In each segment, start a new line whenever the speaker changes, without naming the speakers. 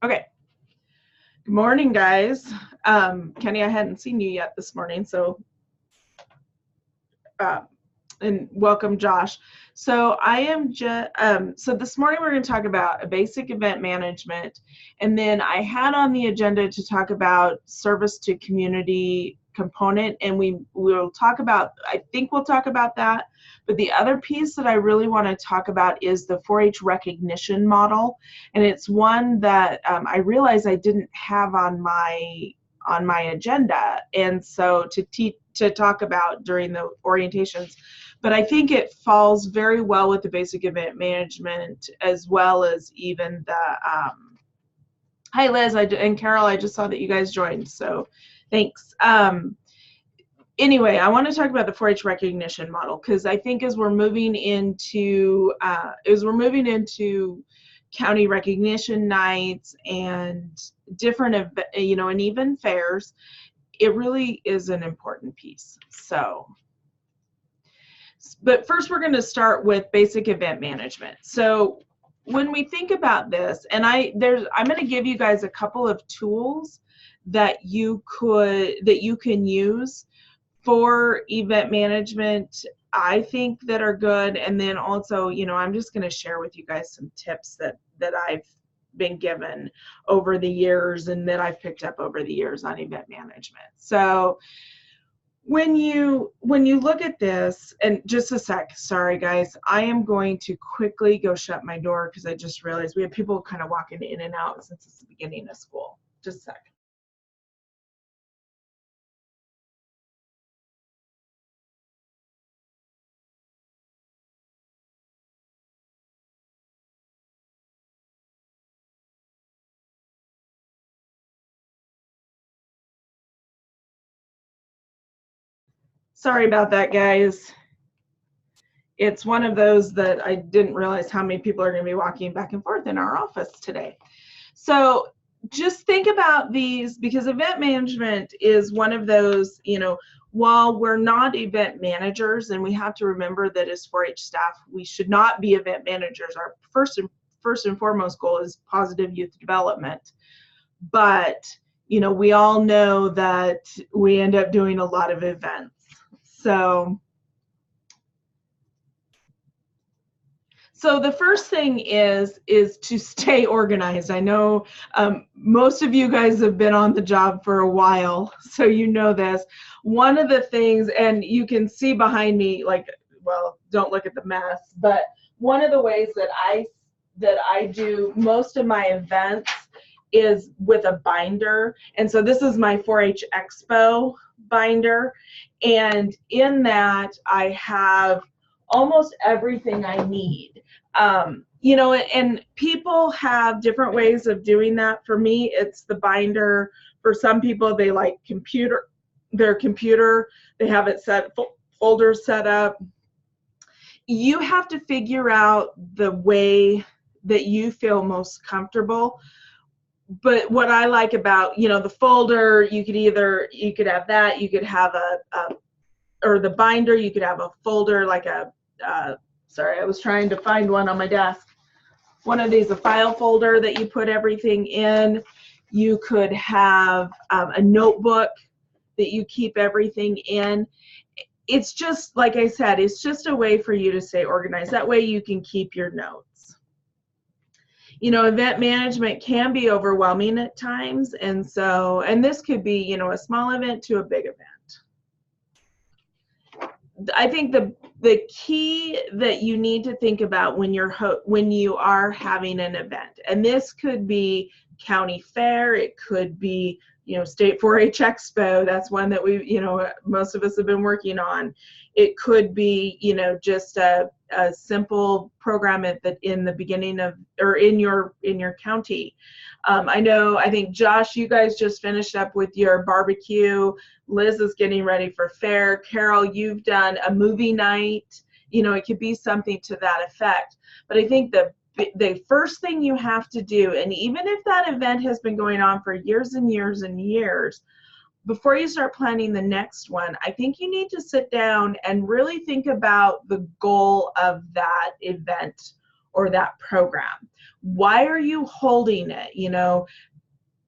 Okay. Good morning, guys. Kenny, I hadn't seen you yet this morning, so uh, and welcome, Josh. So I am just so this morning we're going to talk about a basic event management, and then I had on the agenda to talk about service to community component, and we'll talk about. I think we'll talk about that. But the other piece that I really want to talk about is the 4-H recognition model, and it's one that I realized I didn't have on my agenda, and so to talk about during the orientations. But I think it falls very well with the basic event management, as well as even hi Liz and Carol, I just saw that you guys joined, so thanks. Anyway, I want to talk about the 4-H recognition model, because I think as we're moving into county recognition nights and different and even fairs, it really is an important piece. So, but first we're going to start with basic event management. So when we think about this, and I'm going to give you guys a couple of tools that you can use for event management, I think, that are good. And then also, I'm just going to share with you guys some tips that I've been given over the years and that I've picked up over the years on event management. So when you look at this, and just a sec, sorry guys, I am going to quickly go shut my door because I just realized we have people kind of walking in and out since it's the beginning of school. Just a sec. Sorry about that, guys. It's one of those that I didn't realize how many people are going to be walking back and forth in our office today. So just think about these, because event management is one of those, while we're not event managers, and we have to remember that as 4-H staff, we should not be event managers. Our first and foremost goal is positive youth development. But, we all know that we end up doing a lot of events. So the first thing is to stay organized. I know most of you guys have been on the job for a while, so you know this. One of the things, and you can see behind me, don't look at the mess, but one of the ways that I do most of my events is with a binder. And so this is my 4-H Expo binder, and in that I have almost everything I need. And people have different ways of doing that. For me, it's the binder. For some people, they like their computer, they have it folders set up. You have to figure out the way that you feel most comfortable. But what I like about, the folder, you could have that, you could have or the binder, you could have a folder like sorry, I was trying to find one on my desk. One of these, a file folder that you put everything in. You could have a notebook that you keep everything in. It's just, like I said, it's just a way for you to stay organized. That way you can keep your notes. Event management can be overwhelming at times, and this could be, a small event to a big event. I think the key that you need to think about when you are having an event, and this could be county fair, it could be state 4-H Expo, that's one that we most of us have been working on. It could be just a simple program in the beginning of, or in your county. I think Josh, you guys just finished up with your barbecue. Liz is getting ready for fair. Carol, you've done a movie night. It could be something to that effect. But I think the first thing you have to do, and even if that event has been going on for years and years and years, before you start planning the next one, I think you need to sit down and really think about the goal of that event or that program? Why are you holding it? You know,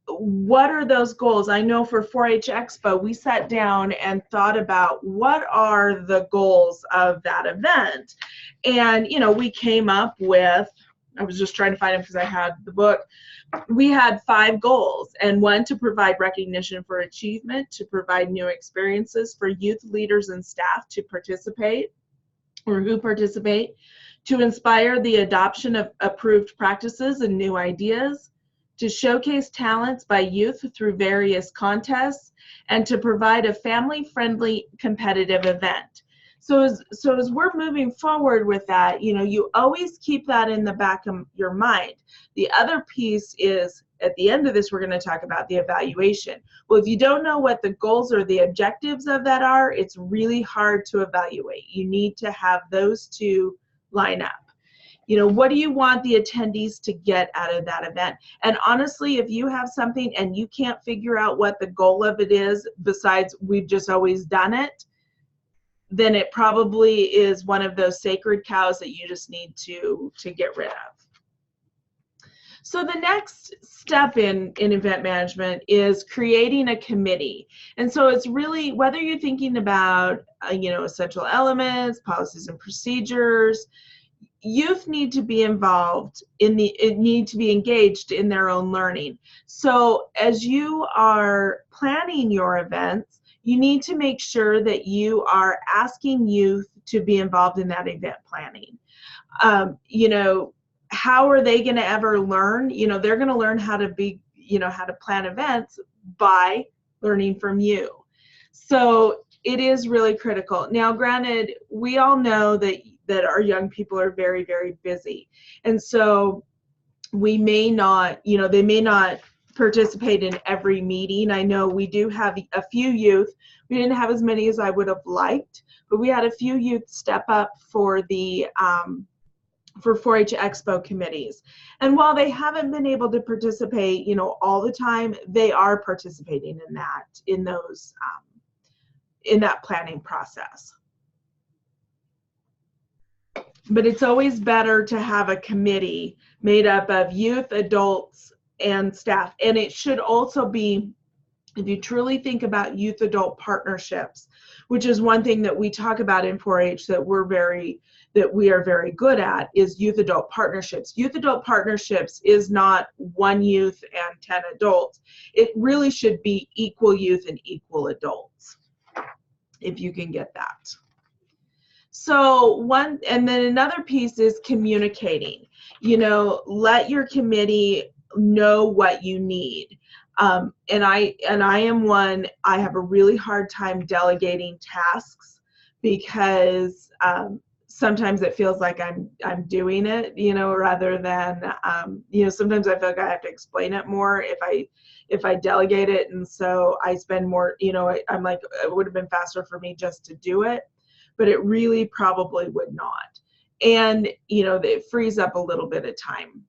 what are those goals? I know for 4-H Expo, we sat down and thought about what are the goals of that event. And, you know, we came up with, I was just trying to find them because I had the book. We had 5 goals, and one, to provide recognition for achievement, to provide new experiences for youth leaders and staff to participate or who participate, to inspire the adoption of approved practices and new ideas, to showcase talents by youth through various contests, and to provide a family-friendly competitive event. So as we're moving forward with that, you know, you always keep that in the back of your mind. The other piece is, at the end of this, we're going to talk about the evaluation. Well, if you don't know what the goals or the objectives of that are, it's really hard to evaluate. You need to have those two line up. You know, what do you want the attendees to get out of that event? And honestly, if you have something and you can't figure out what the goal of it is, besides we've just always done it, then it probably is one of those sacred cows that you just need to get rid of. So the next step in event management is creating a committee. And so it's really, whether you're thinking about, you know, essential elements, policies and procedures, youth need to be involved need to be engaged in their own learning. So as you are planning your events, you need to make sure that you are asking youth to be involved in that event planning. You know, how are they going to ever learn? You know, they're going to learn how to be, you know, how to plan events by learning from you. So it is really critical. Now, granted, we all know that our young people are very, very busy. And so we may not, you know, they may not participate in every meeting. I know we do have a few youth. We didn't have as many as I would have liked, but we had a few youth step up for the for 4-H Expo committees. And while they haven't been able to participate, you know, all the time, they are participating in that, in those, in that planning process. But it's always better to have a committee made up of youth, adults, and staff. And it should also be, if you truly think about youth adult partnerships, which is one thing that we talk about in 4-H that we are very good at, is youth adult partnerships. Youth adult partnerships is not one youth and 10 adults. It really should be equal youth and equal adults, if you can get that. So and then another piece is communicating. You know, let your committee know what you need. And I am one, I have a really hard time delegating tasks because sometimes it feels like I'm doing it, you know, rather than, you know, sometimes I feel like I have to explain it more if I delegate it. And so I spend more, you know, I'm like, it would have been faster for me just to do it, but it really probably would not. And, you know, it frees up a little bit of time.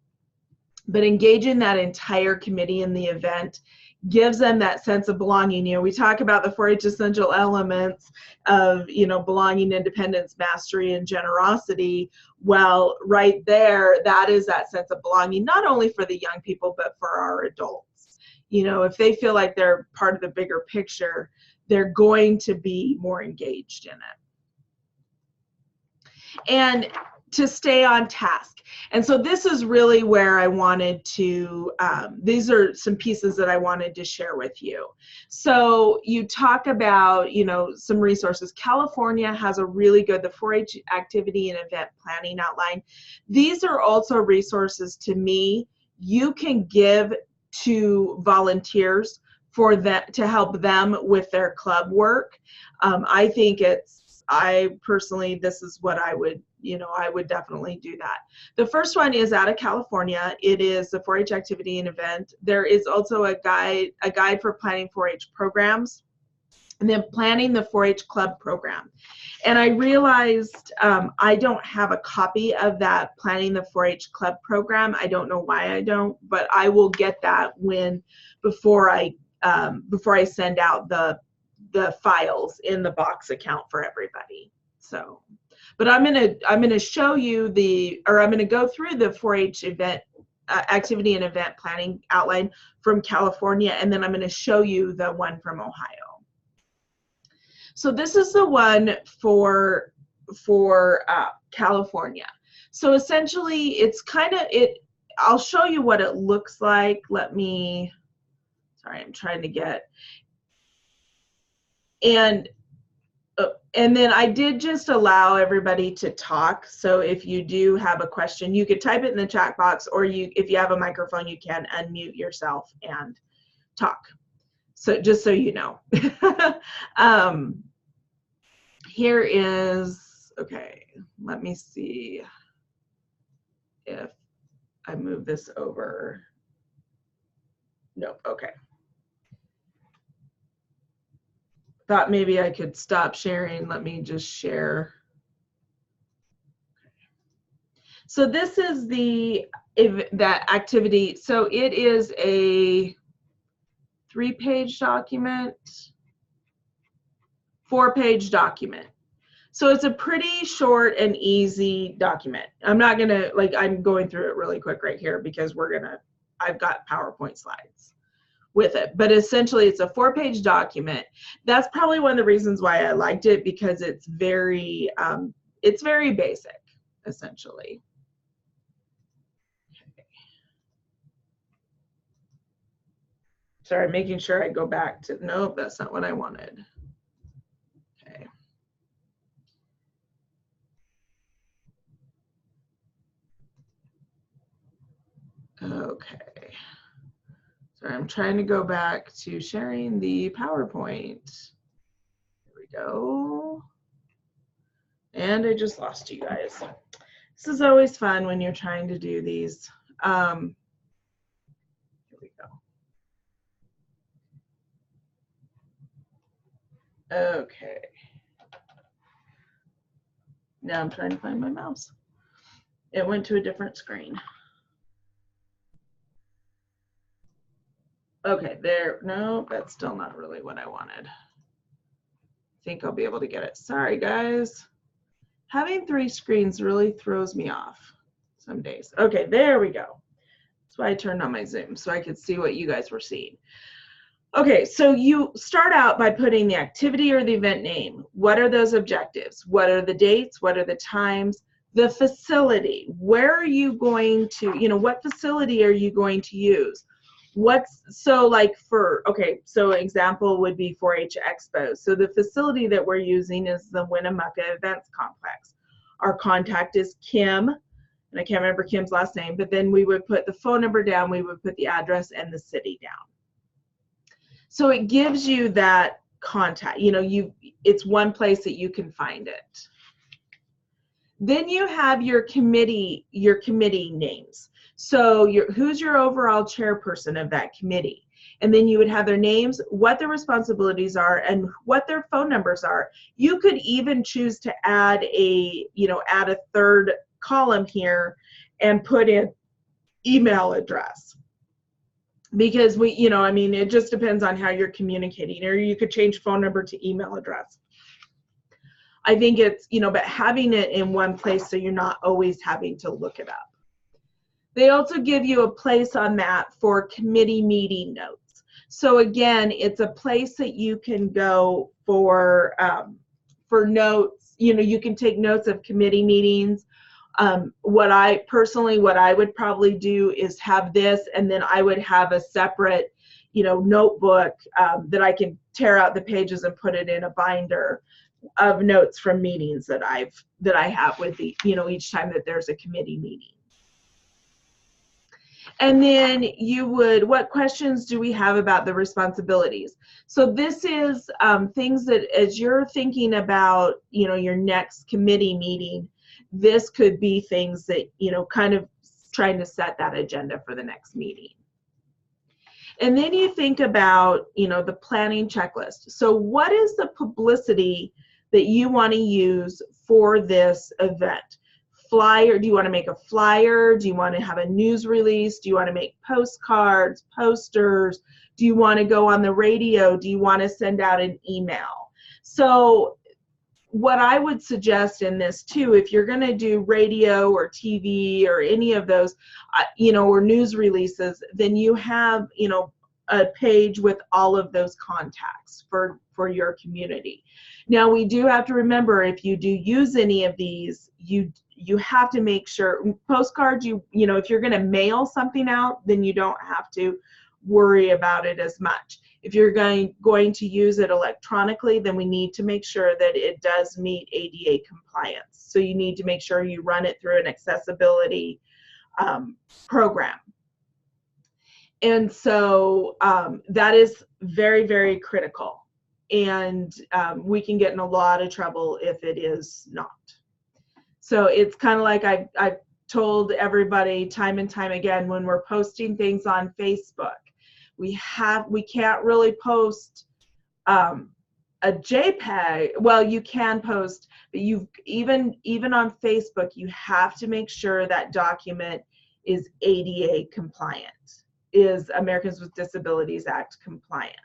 But engaging that entire committee in the event gives them that sense of belonging. You know, we talk about the 4-H essential elements of, you know, belonging, independence, mastery, and generosity. Well, right there, that is that sense of belonging, not only for the young people, but for our adults. You know, if they feel like they're part of the bigger picture, they're going to be more engaged in it. And to stay on task. And so this is really where I wanted to, these are some pieces that I wanted to share with you. So you talk about, you know, some resources. California has a really good, the 4-H activity and event planning outline. These are also resources to me you can give to volunteers for that, to help them with their club work. I think I personally, this is what I would, you know, I would definitely do that. The first one is out of California. It is the 4-H activity and event. There is also a guide for planning 4-H programs, and then planning the 4-H club program. And I realized I don't have a copy of that planning the 4-H club program. I don't know why I don't, but I will get that before I send out the files in the Box account for everybody. So, But I'm gonna show you I'm gonna go through the 4-H event activity and event planning outline from California, and then I'm gonna show you the one from Ohio. So this is the one for California. So essentially, it's kind of I'll show you what it looks like. Sorry, I'm trying to get, and then I did just allow everybody to talk. So if you do have a question, you could type it in the chat box, or if you have a microphone, you can unmute yourself and talk. So just so you know. Here is, okay, let me see if I move this over. Nope, okay. Thought maybe I could stop sharing. Let me just share. So this is that activity. So it is a 3-page document, 4-page document. So it's a pretty short and easy document. I'm not gonna, I'm going through it really quick right here because I've got PowerPoint slides with it. But essentially it's a 4-page document. That's probably one of the reasons why I liked it, because it's very basic, essentially. Okay. Sorry, making sure I go back to, nope, that's not what I wanted. Okay. Okay. Sorry, I'm trying to go back to sharing the PowerPoint. Here we go. And I just lost you guys. This is always fun when you're trying to do these. Here we go. Okay. Now I'm trying to find my mouse. It went to a different screen. Okay, there, no, that's still not really what I wanted. I think I'll be able to get it. Sorry, guys. Having 3 screens really throws me off some days. Okay, there we go. That's why I turned on my Zoom, so I could see what you guys were seeing. Okay, so you start out by putting the activity or the event name. What are those objectives? What are the dates? What are the times? The facility. Where are you going to, what facility are you going to use? So example would be 4-H Expo. So the facility that we're using is the Winnemucca Events Complex. Our contact is Kim, and I can't remember Kim's last name, but then we would put the phone number down, we would put the address and the city down. So it gives you that contact, it's one place that you can find it. Then you have your committee names. So who's your overall chairperson of that committee? And then you would have their names, what their responsibilities are, and what their phone numbers are. You could even choose to add a 3rd column here and put in email address. Because it just depends on how you're communicating, or you could change phone number to email address. I think it's, but having it in one place so you're not always having to look it up. They also give you a place on that for committee meeting notes. So again, it's a place that you can go for notes. You can take notes of committee meetings. What I would probably do is have this, and then I would have a separate, notebook that I can tear out the pages and put it in a binder of notes from meetings that I have with each time that there's a committee meeting. And then what questions do we have about the responsibilities? So this is things that as you're thinking about, your next committee meeting, this could be things that, kind of trying to set that agenda for the next meeting. And then you think about, the planning checklist. So what is the publicity that you want to use for this event? Flyer, do you want to make a flyer? Do you want to have a news release? Do you want to make postcards, posters? Do you want to go on the radio? Do you want to send out an email? So what I would suggest in this too, if you're going to do radio or TV or any of those, or news releases, then you have, a page with all of those contacts for your community. Now, we do have to remember, if you do use any of these, you have to make sure postcards, if you're going to mail something out, then you don't have to worry about it as much. If you're going to use it electronically, then we need to make sure that it does meet ADA compliance. So you need to make sure you run it through an accessibility program. And so that is very, very critical. And we can get in a lot of trouble if it is not. So it's kind of like I've told everybody time and time again, when we're posting things on Facebook, we can't really post a JPEG. Well, you can post, but even on Facebook, you have to make sure that document is ADA compliant, is Americans with Disabilities Act compliant.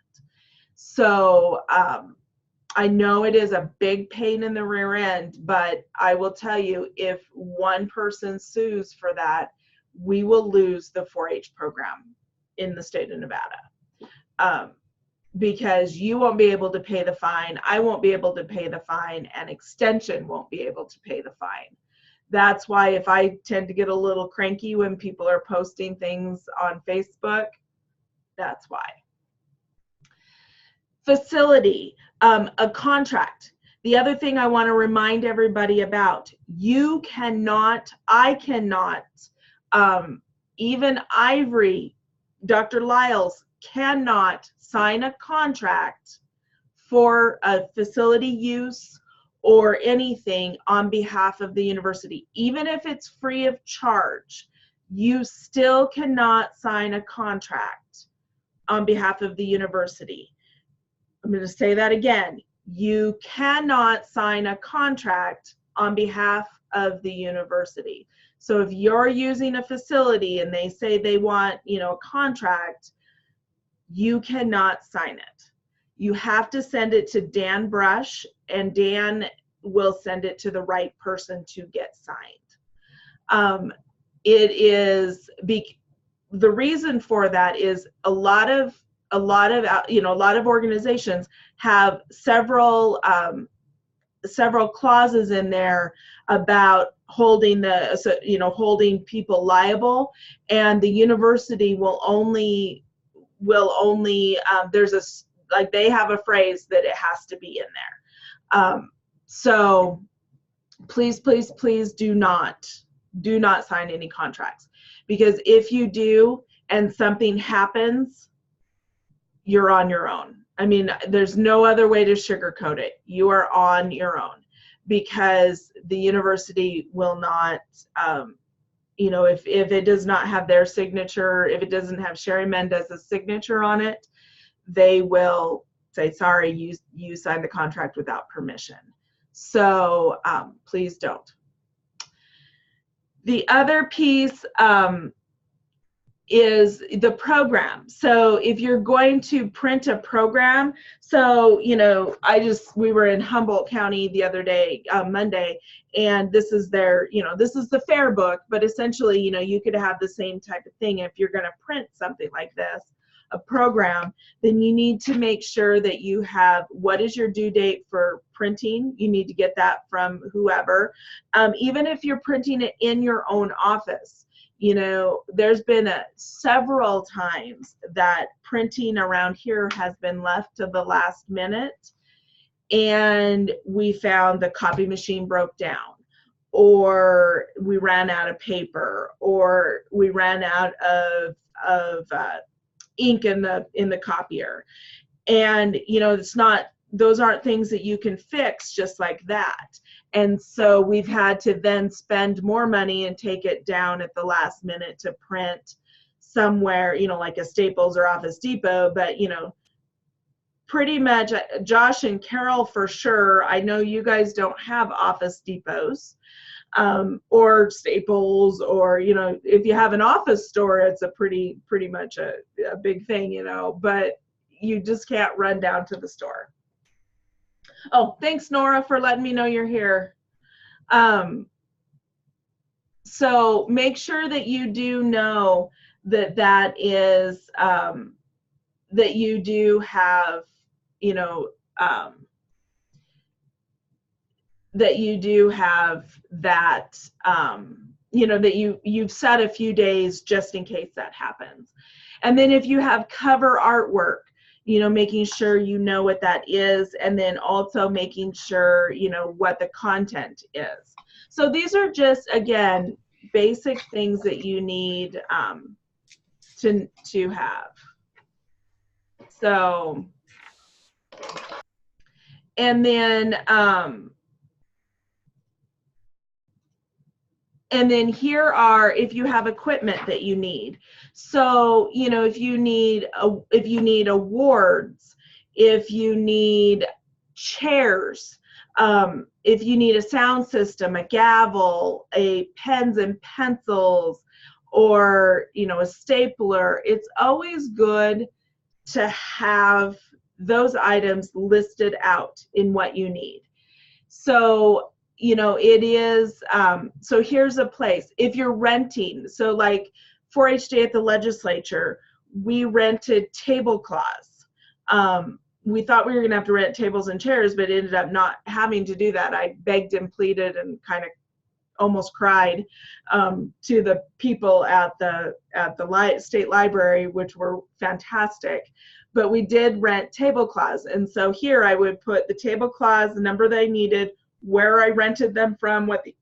So I know it is a big pain in the rear end, but I will tell you, if one person sues for that, we will lose the 4-H program in the state of Nevada, because you won't be able to pay the fine, I won't be able to pay the fine, and Extension won't be able to pay the fine. That's why if I tend to get a little cranky when people are posting things on Facebook, that's why. Facility, a contract. The other thing I want to remind everybody about, I cannot, even Ivory, Dr. Lyles cannot sign a contract for a facility use or anything on behalf of the university. Even if it's free of charge, you still cannot sign a contract on behalf of the university. I'm going to say that again. You cannot sign a contract on behalf of the university. So if you're using a facility and they say they want, a contract, you cannot sign it. You have to send it to Dan Brush, and Dan will send it to the right person to get signed. The reason for that is a lot of organizations have several clauses in there about holding people liable, and the university will only they have a phrase that it has to be in there. So please do not sign any contracts, because if you do and something happens, you're on your own. I mean, there's no other way to sugarcoat it. You are on your own, because the university will not, if it does not have their signature, if it doesn't have Sherry Mendez's signature on it, they will say, sorry, you signed the contract without permission. So please don't. The other piece is the program. So if you're going to print a program, so we were in Humboldt County the other day, Monday, and this is this is the fair book, but essentially you could have the same type of thing. If you're going to print something like this, a program, then you need to make sure that you have, what is your due date for printing? You need to get that from whoever. Even if you're printing it in your own office, there's been several times that printing around here has been left to the last minute, and we found the copy machine broke down, or we ran out of paper, or we ran out of ink in the copier. And those aren't things that you can fix just like that. And so we've had to then spend more money and take it down at the last minute to print somewhere, like a Staples or Office Depot. But pretty much Josh and Carol for sure, I know you guys don't have Office Depots or Staples, or if you have an office store, it's a pretty much a big thing, but you just can't run down to the store. Oh, thanks, Nora, for letting me know you're here. So make sure that you do know that that is, that you do have, you know, that you do have that, you know, that you've set a few days just in case that happens. And then if you have cover artwork, you know, making sure you know what that is, and then also making sure you know what the content is. So these are just, again, basic things that you need to have. So, and then here are, if you have equipment that you need. So, you know, if you need awards, if you need chairs, if you need a sound system, a gavel, a pens and pencils, or, you know, a stapler, it's always good to have those items listed out in what you need. So, you know, it is, so here's a place. If you're renting, so like 4-H Day at the legislature, we rented tablecloths. We thought we were gonna have to rent tables and chairs, but ended up not having to do that. I begged and pleaded and kind of almost cried to the people at the state library, which were fantastic. But we did rent tablecloths, and so here I would put the tablecloths, the number they needed, where I rented them from, what the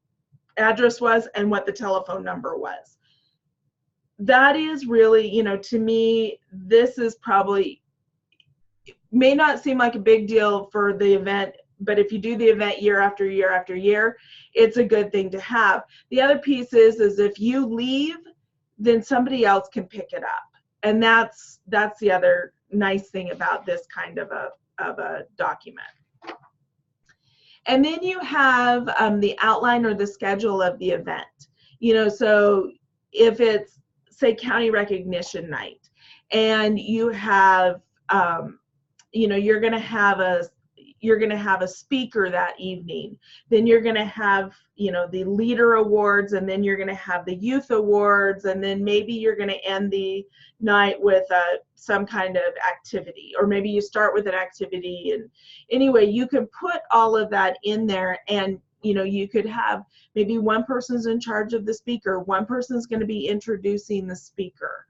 address was, and what the telephone number was. That is really, you know, to me, this is probably, may not seem like a big deal for the event, but if you do the event year after year after year, it's a good thing to have. The other piece is if you leave, then somebody else can pick it up. And that's the other nice thing about this kind of a document. And then you have the outline or the schedule of the event. You know, so if it's, say, County Recognition Night, and you have, you know, you're going to have a speaker that evening, then you're going to have, you know, the leader awards, and then you're going to have the youth awards, and then maybe you're going to end the night with some kind of activity, or maybe you start with an activity. And anyway, you can put all of that in there, and you know, you could have maybe one person's in charge of the speaker, one person's going to be introducing the speaker,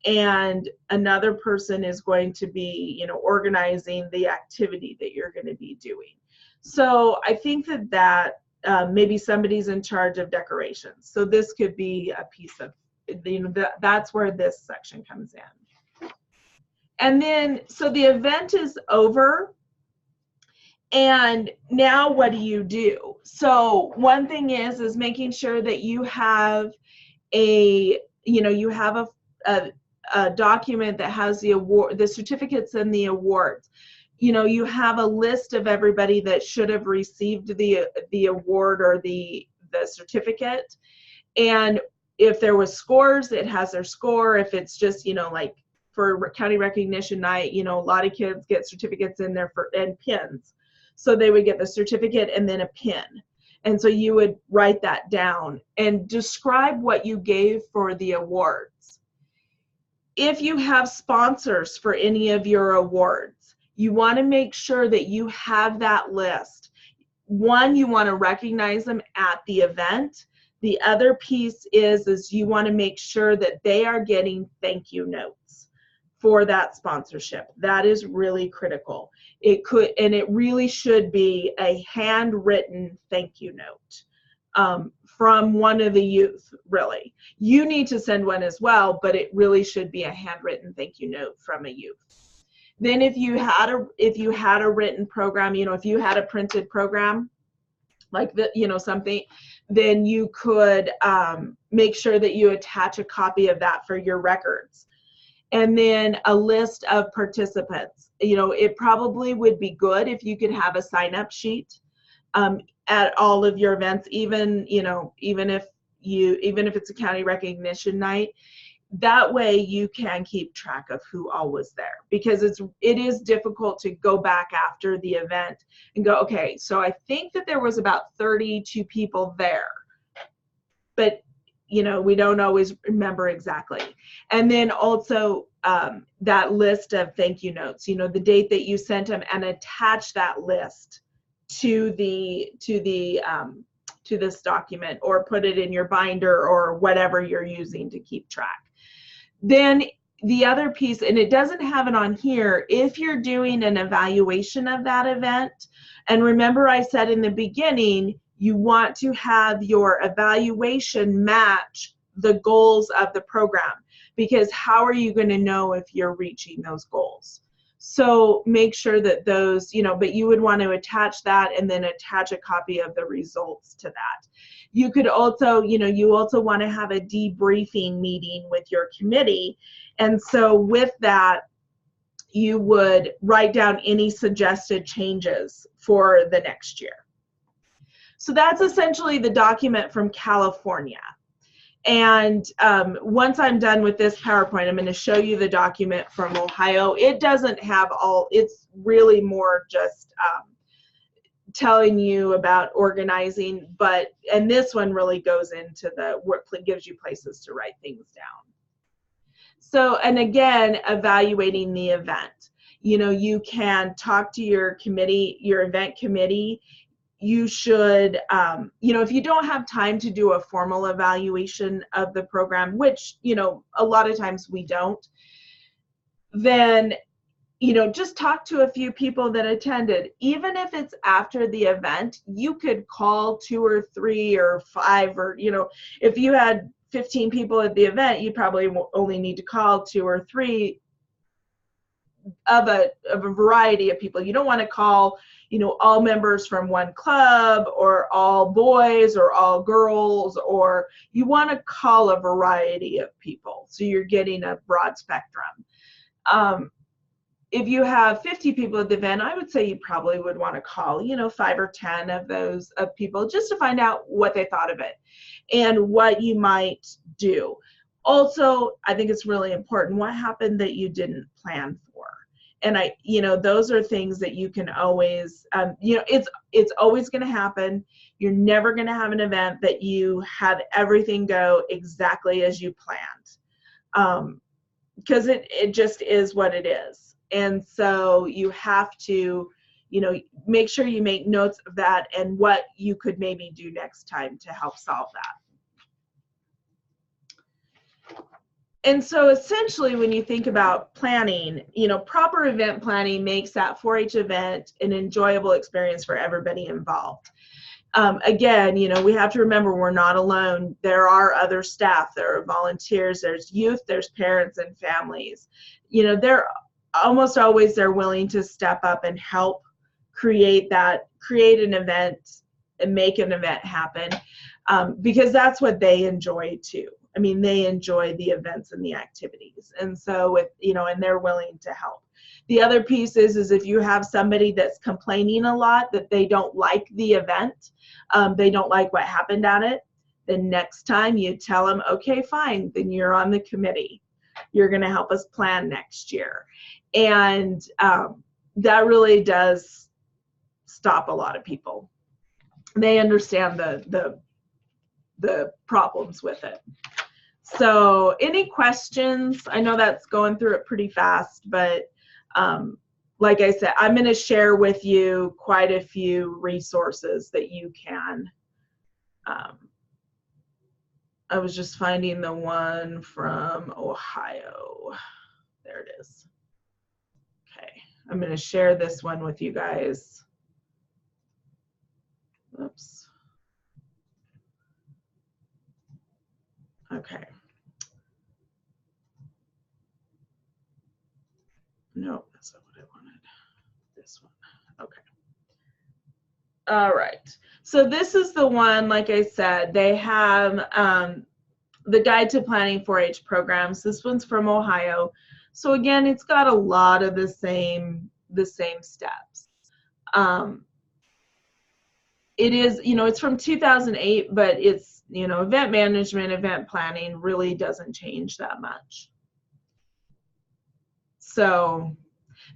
and another person is going to be, you know, organizing the activity that you're going to be doing. So I think that maybe somebody's in charge of decorations. So this could be a piece of, you know, that's where this section comes in. And then, so the event is over, and now what do you do? So one thing is making sure that you have a, you know, you have a document that has the award, the certificates and the awards. You know, you have a list of everybody that should have received the award or the certificate. And if there was scores, it has their score. If it's just, you know, like for County Recognition Night, you know, a lot of kids get certificates in there and pins. So they would get the certificate and then a pin. And so you would write that down and describe what you gave for the awards. If you have sponsors for any of your awards, you want to make sure that you have that list. One, you want to recognize them at the event. The other piece is you want to make sure that they are getting thank you notes for that sponsorship. That is really critical. It could, and it really should be a handwritten thank you note from one of the youth, really. You need to send one as well, but it really should be a handwritten thank you note from a youth. Then if you had a written program, you know, if you had a printed program, like the, you know, something, then you could make sure that you attach a copy of that for your records. And then a list of participants. You know, it probably would be good if you could have a sign-up sheet at all of your events, even, you know, even if it's a County Recognition Night. That way you can keep track of who all was there, because it is difficult to go back after the event and go, okay, so I think that there was about 32 people there, but we don't always remember exactly. And then also that list of thank you notes, the date that you sent them, and attach that list to this document, or put it in your binder or whatever you're using to keep track. Then the other piece, and it doesn't have it on here, if you're doing an evaluation of that event, and remember I said in the beginning, you want to have your evaluation match the goals of the program, because how are you going to know if you're reaching those goals? So make sure that those, but you would want to attach that, and then attach a copy of the results to that. You could also, you also want to have a debriefing meeting with your committee. And so with that, you would write down any suggested changes for the next year. So that's essentially the document from California. And once I'm done with this PowerPoint, I'm going to show you the document from Ohio. It doesn't have all, it's really more just telling you about organizing, and this one really goes into what gives you places to write things down. So, and again, evaluating the event. You can talk to your committee, your event committee. You should, if you don't have time to do a formal evaluation of the program, which, a lot of times we don't, then, just talk to a few people that attended. Even if it's after the event, you could call 2 or 3 or 5, or, if you had 15 people at the event, you probably only need to call 2 or 3 of a variety of people. You don't want to call, all members from one club, or all boys, or all girls, or you want to call a variety of people, so you're getting a broad spectrum. If you have 50 people at the event, I would say you probably would want to call, 5 or 10 of those people, just to find out what they thought of it and what you might do. Also, I think it's really important, what happened that you didn't plan for? And those are things that you can always, it's always going to happen. You're never going to have an event that you have everything go exactly as you planned, because it just is what it is. And so you have to, make sure you make notes of that and what you could maybe do next time to help solve that. And so essentially, when you think about planning, proper event planning makes that 4-H event an enjoyable experience for everybody involved. Again, we have to remember we're not alone. There are other staff, there are volunteers, there's youth, there's parents and families. They're almost always willing to step up and help create an event and make an event happen, because that's what they enjoy too. I mean, they enjoy the events and the activities. And so and they're willing to help. The other piece is if you have somebody that's complaining a lot that they don't like the event, they don't like what happened at it, then next time you tell them, okay, fine, then you're on the committee. You're going to help us plan next year. And that really does stop a lot of people. They understand the problems with it. So any questions? I know that's going through it pretty fast, but like I said, I'm going to share with you quite a few resources that you can. I was just finding the one from Ohio. There it is. Okay, I'm going to share this one with you guys. Oops. Okay. No, that's not what I wanted. This one. Okay. All right. So this is the one, like I said, they have the Guide to Planning 4-H Programs. This one's from Ohio. So again, it's got a lot of the same steps. It is, it's from 2008, but it's, event management, event planning really doesn't change that much. So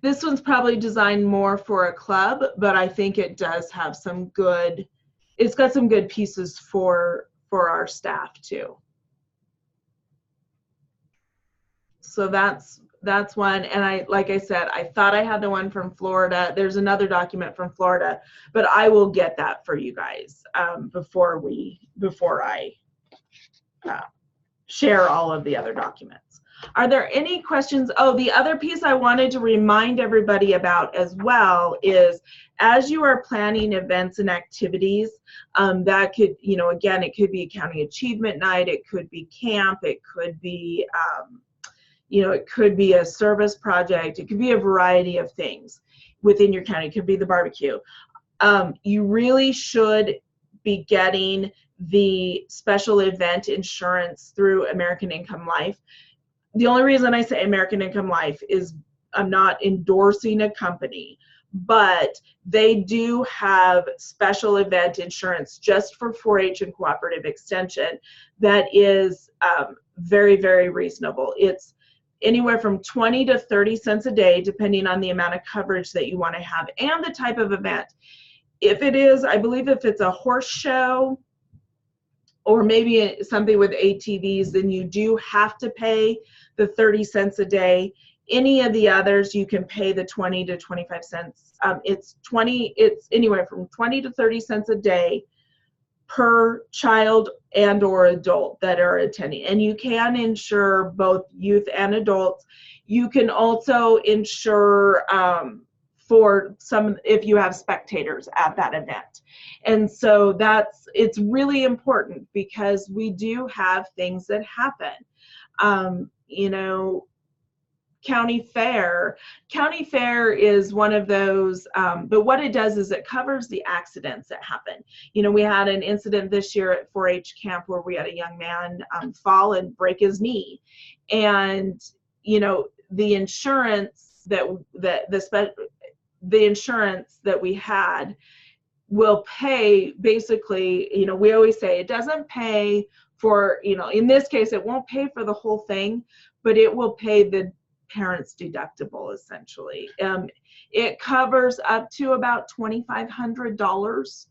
This one's probably designed more for a club, but I think it does have some good, it's got some good pieces for our staff too. So that's one. And like I said, I thought I had the one from Florida. There's another document from Florida, but I will get that for you guys before I share all of the other documents. Are there any questions? Oh, the other piece I wanted to remind everybody about as well is, as you are planning events and activities, that could, again, it could be a county achievement night, it could be camp, it could be, it could be a service project, it could be a variety of things within your county. It could be the barbecue. You really should be getting the special event insurance through American Income Life. The only reason I say American Income Life is I'm not endorsing a company, but they do have special event insurance just for 4-H and cooperative extension that is very, very reasonable. It's anywhere from 20 to 30 cents a day, depending on the amount of coverage that you want to have and the type of event. If it is, I believe if it's a horse show or maybe something with ATVs, then you do have to pay the 30 cents a day. Any of the others, you can pay the 20 to 25 cents. It's anywhere from 20 to 30 cents a day per child and or adult that are attending. And you can insure both youth and adults. You can also insure for some if you have spectators at that event. And so it's really important because we do have things that happen. County Fair is one of those, but what it does is it covers the accidents that happen. We had an incident this year at 4-H camp where we had a young man fall and break his knee. And, the insurance the insurance that we had will pay basically, we always say it doesn't pay for, in this case, it won't pay for the whole thing, but it will pay the parents' deductible essentially. It covers up to about $2,500,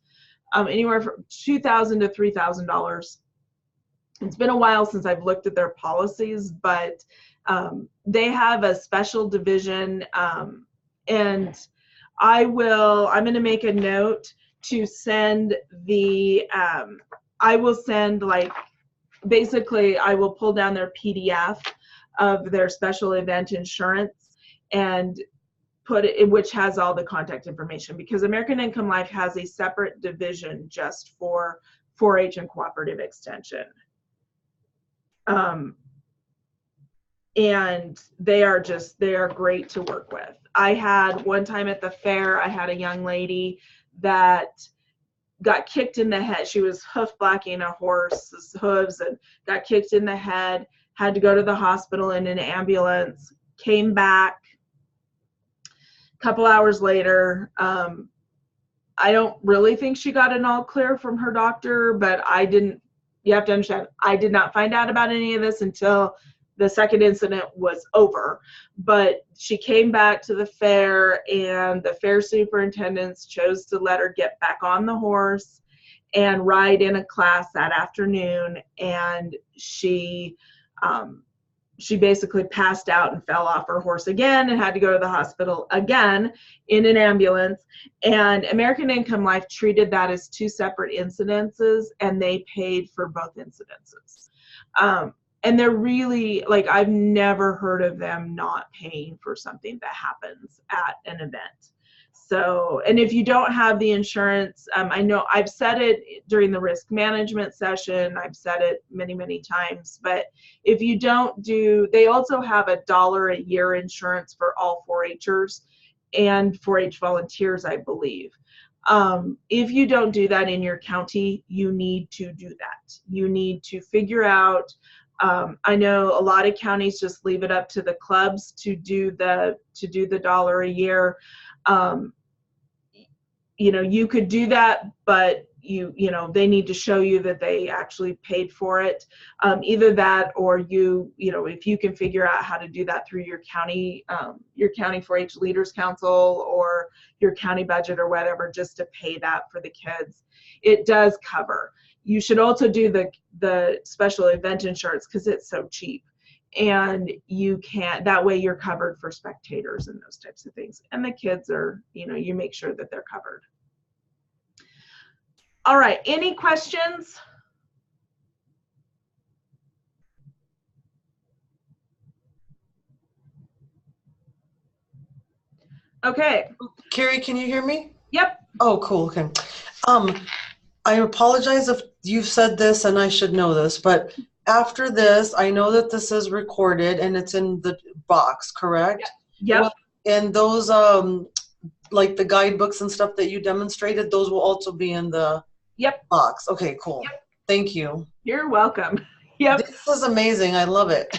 anywhere from $2,000 to $3,000. It's been a while since I've looked at their policies, but they have a special division, and I'm going to make a note to send I will send basically I will pull down their PDF of their special event insurance and put it, which has all the contact information, because American Income Life has a separate division just for 4-H and cooperative extension. And they are great to work with. I had one time at the fair, I had a young lady that got kicked in the head. She was hoof blocking a horse's hooves and got kicked in the head, had to go to the hospital in an ambulance, came back a couple hours later. I don't really think she got an all clear from her doctor, but you have to understand, I did not find out about any of this until the second incident was over. But she came back to the fair, and the fair superintendents chose to let her get back on the horse and ride in a class that afternoon. And she basically passed out and fell off her horse again and had to go to the hospital again in an ambulance. And American Income Life treated that as two separate incidences, and they paid for both incidences. And they're really, I've never heard of them not paying for something that happens at an event. So, and if you don't have the insurance, I know I've said it during the risk management session, I've said it many, many times, but if you don't they also have $1 a year insurance for all 4-Hers and 4-H volunteers, I believe. If you don't do that in your county, you need to do that. You need to figure out, I know a lot of counties just leave it up to the clubs to do the $1 a year. You could do that, but you know, they need to show you that they actually paid for it. Either that, or you know, if you can figure out how to do that through your county 4-H Leaders Council or your county budget or whatever, just to pay that for the kids, it does cover. You should also do the special event insurance because it's so cheap. And you can't, that way you're covered for spectators and those types of things. And the kids are, you know, you make sure that they're covered. All right, any questions? Okay.
Carrie, can you hear me?
Yep.
Oh, cool. Okay. I apologize if you've said this and I should know this, but after this, I know that this is recorded and it's in the box, correct?
Yep.
Well, and those, like the guidebooks and stuff that you demonstrated, those will also be in the box. Okay, cool. Yep. Thank you.
You're welcome. Yep.
This is amazing. I love it.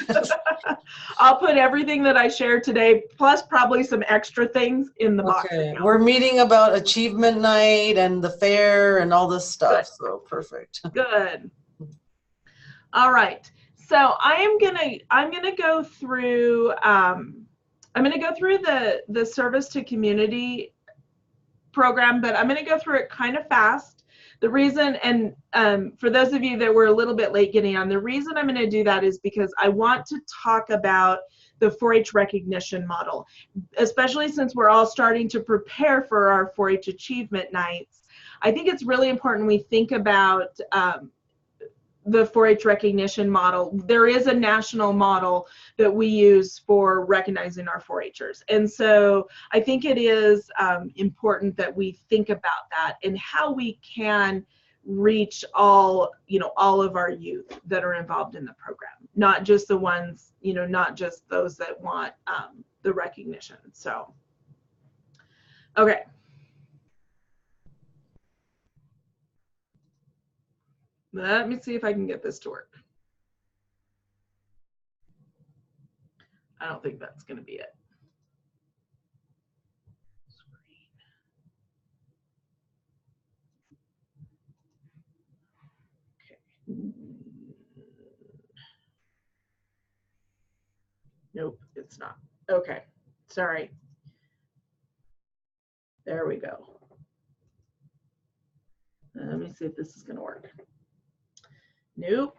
I'll put everything that I shared today, plus probably some extra things in the box.
Okay. We're meeting about achievement night and the fair and all this stuff. Good. So perfect.
Good. All right. So I'm gonna go through the service to community program, but I'm gonna go through it kind of fast. The reason, and for those of you that were a little bit late getting on, the reason I'm going to do that is because I want to talk about the 4-H recognition model, especially since we're all starting to prepare for our 4-H achievement nights. I think it's really important we think about the 4-H recognition model. There is a national model that we use for recognizing our 4-Hers. And so I think it is important that we think about that and how we can reach all of our youth that are involved in the program, not just the ones, not just those that want the recognition. So, okay. Let me see if I can get this to work. I don't think that's going to be it. Okay. Nope, it's not. Okay, sorry. There we go. Let me see if this is going to work. Nope.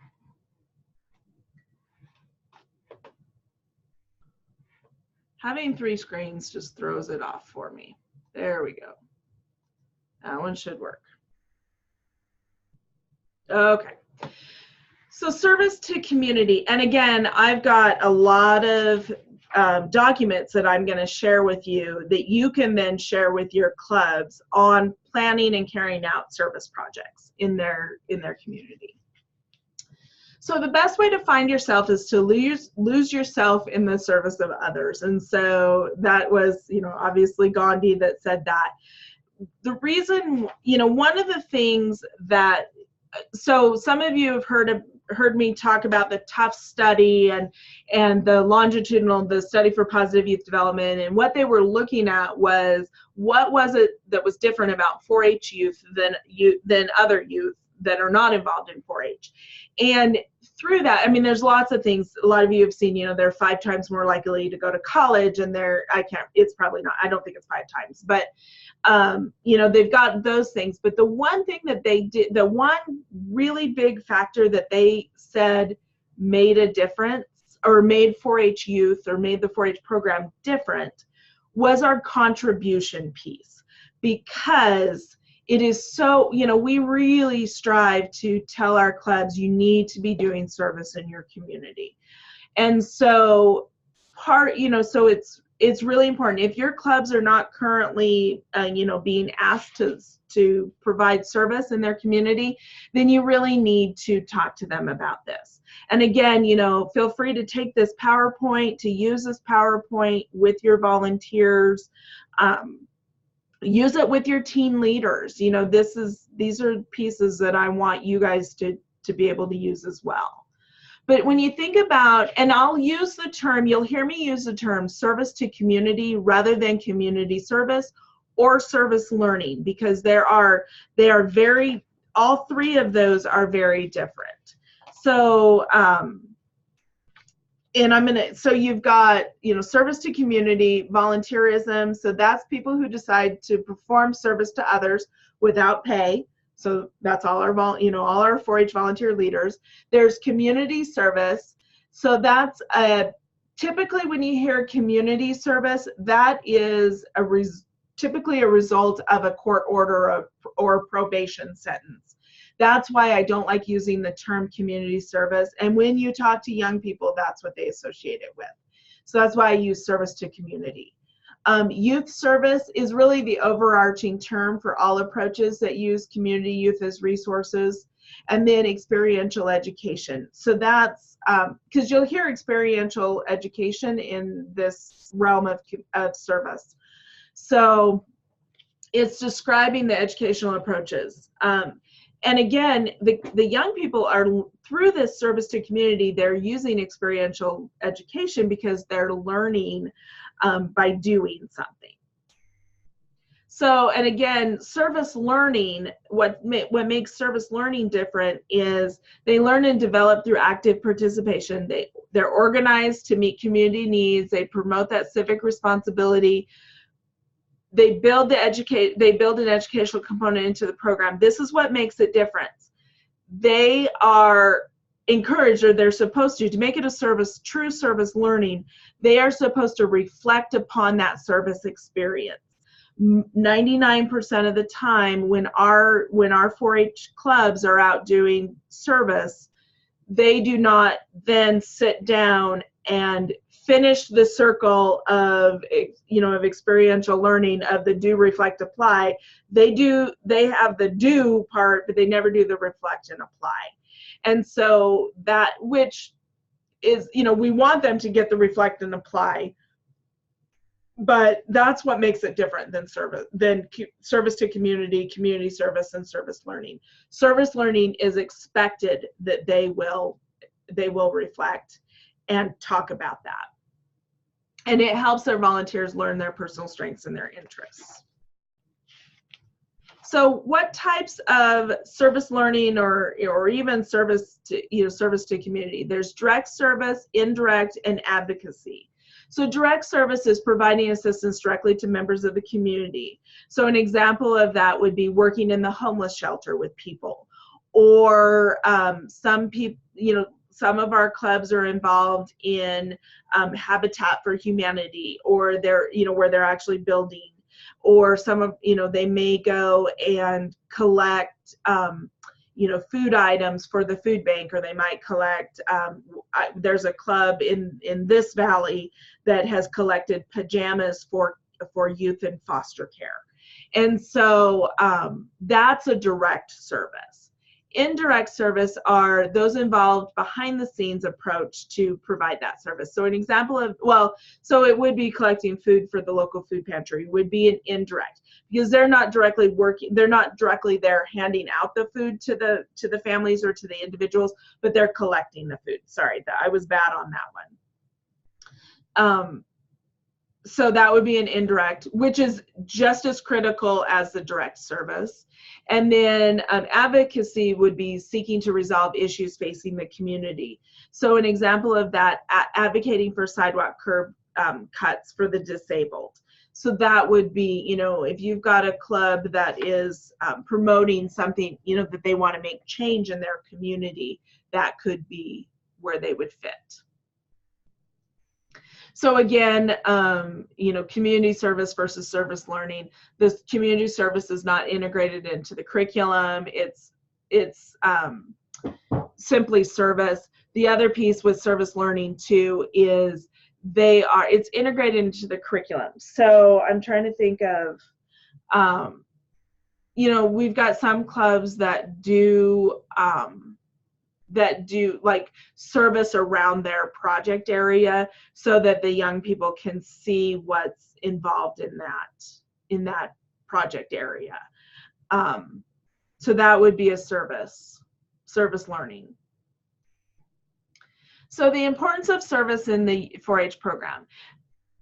Having 3 screens just throws it off for me. There we go. That one should work. Okay. So service to community. And again, I've got a lot of documents that I'm going to share with you that you can then share with your clubs on planning and carrying out service projects in their community. So the best way to find yourself is to lose yourself in the service of others. And so that was, obviously Gandhi that said that. The reason, one of the things that, so some of you have heard me talk about the Tufts study and the longitudinal, the study for positive youth development, and what they were looking at was what was it that was different about 4-H youth than other youth that are not involved in 4-H. And through that, I mean, there's lots of things. A lot of you have seen, they're 5 times more likely to go to college, and it's probably not, I don't think it's 5 times, but, they've got those things. But the one thing that they did, the one really big factor that they said made a difference, or made 4-H youth, or made the 4-H program different, was our contribution piece. Because it is so, we really strive to tell our clubs, you need to be doing service in your community. And so so it's really important. If your clubs are not currently, being asked to provide service in their community, then you really need to talk to them about this. And again, feel free to take this PowerPoint, to use this PowerPoint with your volunteers. Use it with your team leaders. These are pieces that I want you guys to be able to use as well. But when you think about, and I'll use the term, you'll hear me use the term service to community rather than community service or service learning, because they are very all three of those are very different. So, so you've got, service to community, volunteerism. So that's people who decide to perform service to others without pay. So that's all our, all our 4-H volunteer leaders. There's community service. So that's typically when you hear community service, that is typically a result of a court order or probation sentence. That's why I don't like using the term community service. And when you talk to young people, that's what they associate it with. So that's why I use service to community. Youth service is really the overarching term for all approaches that use community youth as resources. And then experiential education. So that's, because you'll hear experiential education in this realm of service. So it's describing the educational approaches. And again, the young people are, through this service to community, they're using experiential education because they're learning by doing something. So, and again, service learning, what makes service learning different is they learn and develop through active participation. They're organized to meet community needs. They promote that civic responsibility. They build an educational component into the program. This is what makes it different. They are encouraged, or they're supposed to make it a service, true service learning. They are supposed to reflect upon that service experience. 99% of the time when our 4-H clubs are out doing service, they do not then sit down and finish the circle of experiential learning of the do, reflect, apply. They have the do part, but they never do the reflect and apply. And so that, which is, we want them to get the reflect and apply, but that's what makes it different than service to community, community service, and service learning. Service learning is expected that they will reflect and talk about that. And it helps their volunteers learn their personal strengths and their interests. So what types of service learning or even service to community? There's direct service, indirect, and advocacy. So direct service is providing assistance directly to members of the community. So an example of that would be working in the homeless shelter with people, or some of our clubs are involved in Habitat for Humanity, or where they're actually building, or they may go and collect food items for the food bank, or they might collect, there's a club in this valley that has collected pajamas for youth in foster care. And so that's a direct service. Indirect service are those involved behind the scenes approach to provide that service. So an example of, so it would be collecting food for the local food pantry would be an indirect, because they're not directly working, they're not directly there handing out the food to the families or to the individuals, but they're collecting the food. Sorry, I was bad on that one. So that would be an indirect, which is just as critical as the direct service. And then advocacy would be seeking to resolve issues facing the community. So an example of that, advocating for sidewalk curb cuts for the disabled. So that would be, if you've got a club that is promoting something, that they want to make change in their community, that could be where they would fit. So again, community service versus service learning. This community service is not integrated into the curriculum. It's simply service. The other piece with service learning too is it's integrated into the curriculum. So I'm trying to think of, we've got some clubs that do like service around their project area, so that the young people can see what's involved in that project area. So that would be a service learning. So the importance of service in the 4-H program.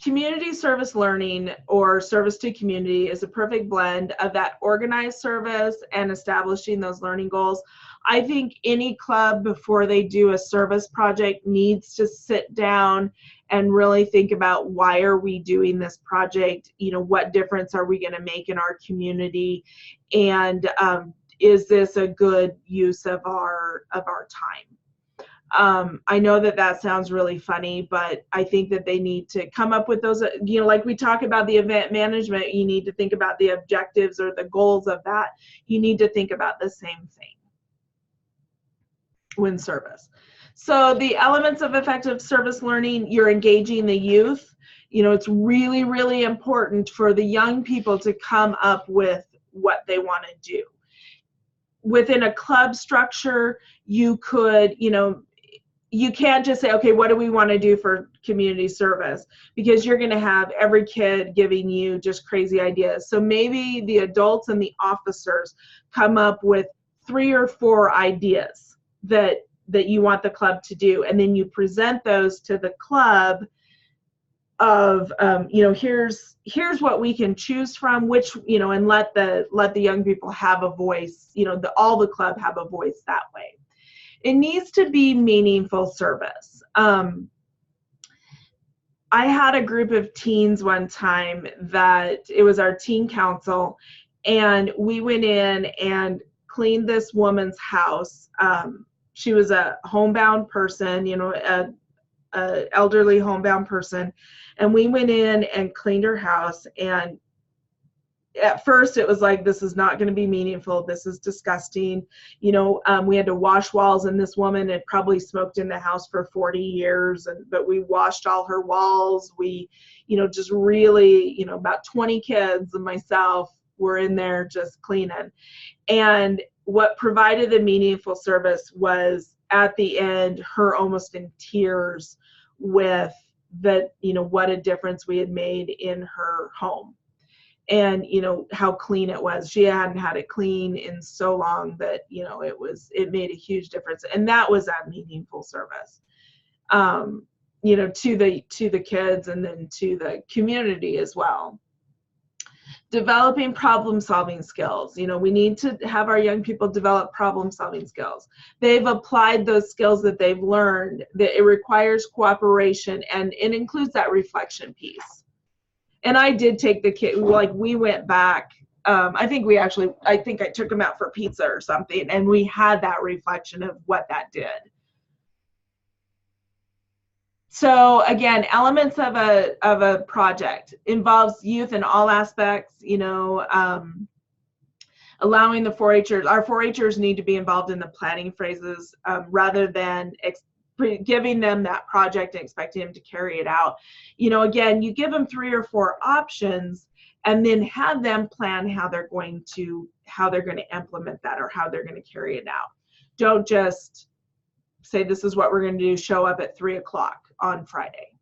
community service learning or service to community is a perfect blend of that organized service and establishing those learning goals. I think any club, before they do a service project, needs to sit down and really think about, why are we doing this project? You know, what difference are we going to make in our community? And is this a good use of our time? I know that that sounds really funny, but I think that they need to come up with those, you know, like we talk about the event management, you need to think about the objectives or the goals of that. You need to think about the same thing when service. So the elements of effective service learning, you're engaging the youth. You know, it's really, really important for the young people to come up with what they want to do. Within a club structure, you could, you know, you can't just say, okay, what do we want to do for community service? Because you're going to have every kid giving you just crazy ideas. So maybe the adults and the officers come up with 3 or 4 ideas that you want the club to do, and then you present those to the club of, you know, here's what we can choose from, which, you know, and let the young people have a voice, you know, all the club have a voice that way. It needs to be meaningful service. I had a group of teens one time that it was our teen council, and we went in and cleaned this woman's house. She was a homebound person, you know, a elderly homebound person, and we went in and cleaned her house. And at first it was like, this is not going to be meaningful, this is disgusting, you know. We had to wash walls, and this woman had probably smoked in the house for 40 years, but we washed all her walls. We, you know, just really, you know, about 20 kids and myself were in there just cleaning. And what provided the meaningful service was, at the end, her almost in tears with that, you know, what a difference we had made in her home. And, you know, how clean it was. She hadn't had it clean in so long that, you know, it made a huge difference. And that was that meaningful service, you know, to the kids and then to the community as well. Developing problem-solving skills. You know, we need to have our young people develop problem-solving skills. They've applied those skills that they've learned, that it requires cooperation, and it includes that reflection piece. And I did take the kid, like, we went back, I think I took them out for pizza or something, and we had that reflection of what that did. So again, elements of a project involves youth in all aspects, you know, allowing the 4-Hers, our 4-Hers need to be involved in the planning phases, rather than giving them that project and expecting them to carry it out. You know, again, you give them 3 or 4 options, and then have them plan how they're going to implement that, or how they're going to carry it out. Don't just say, this is what we're going to do, show up at 3 o'clock on Friday.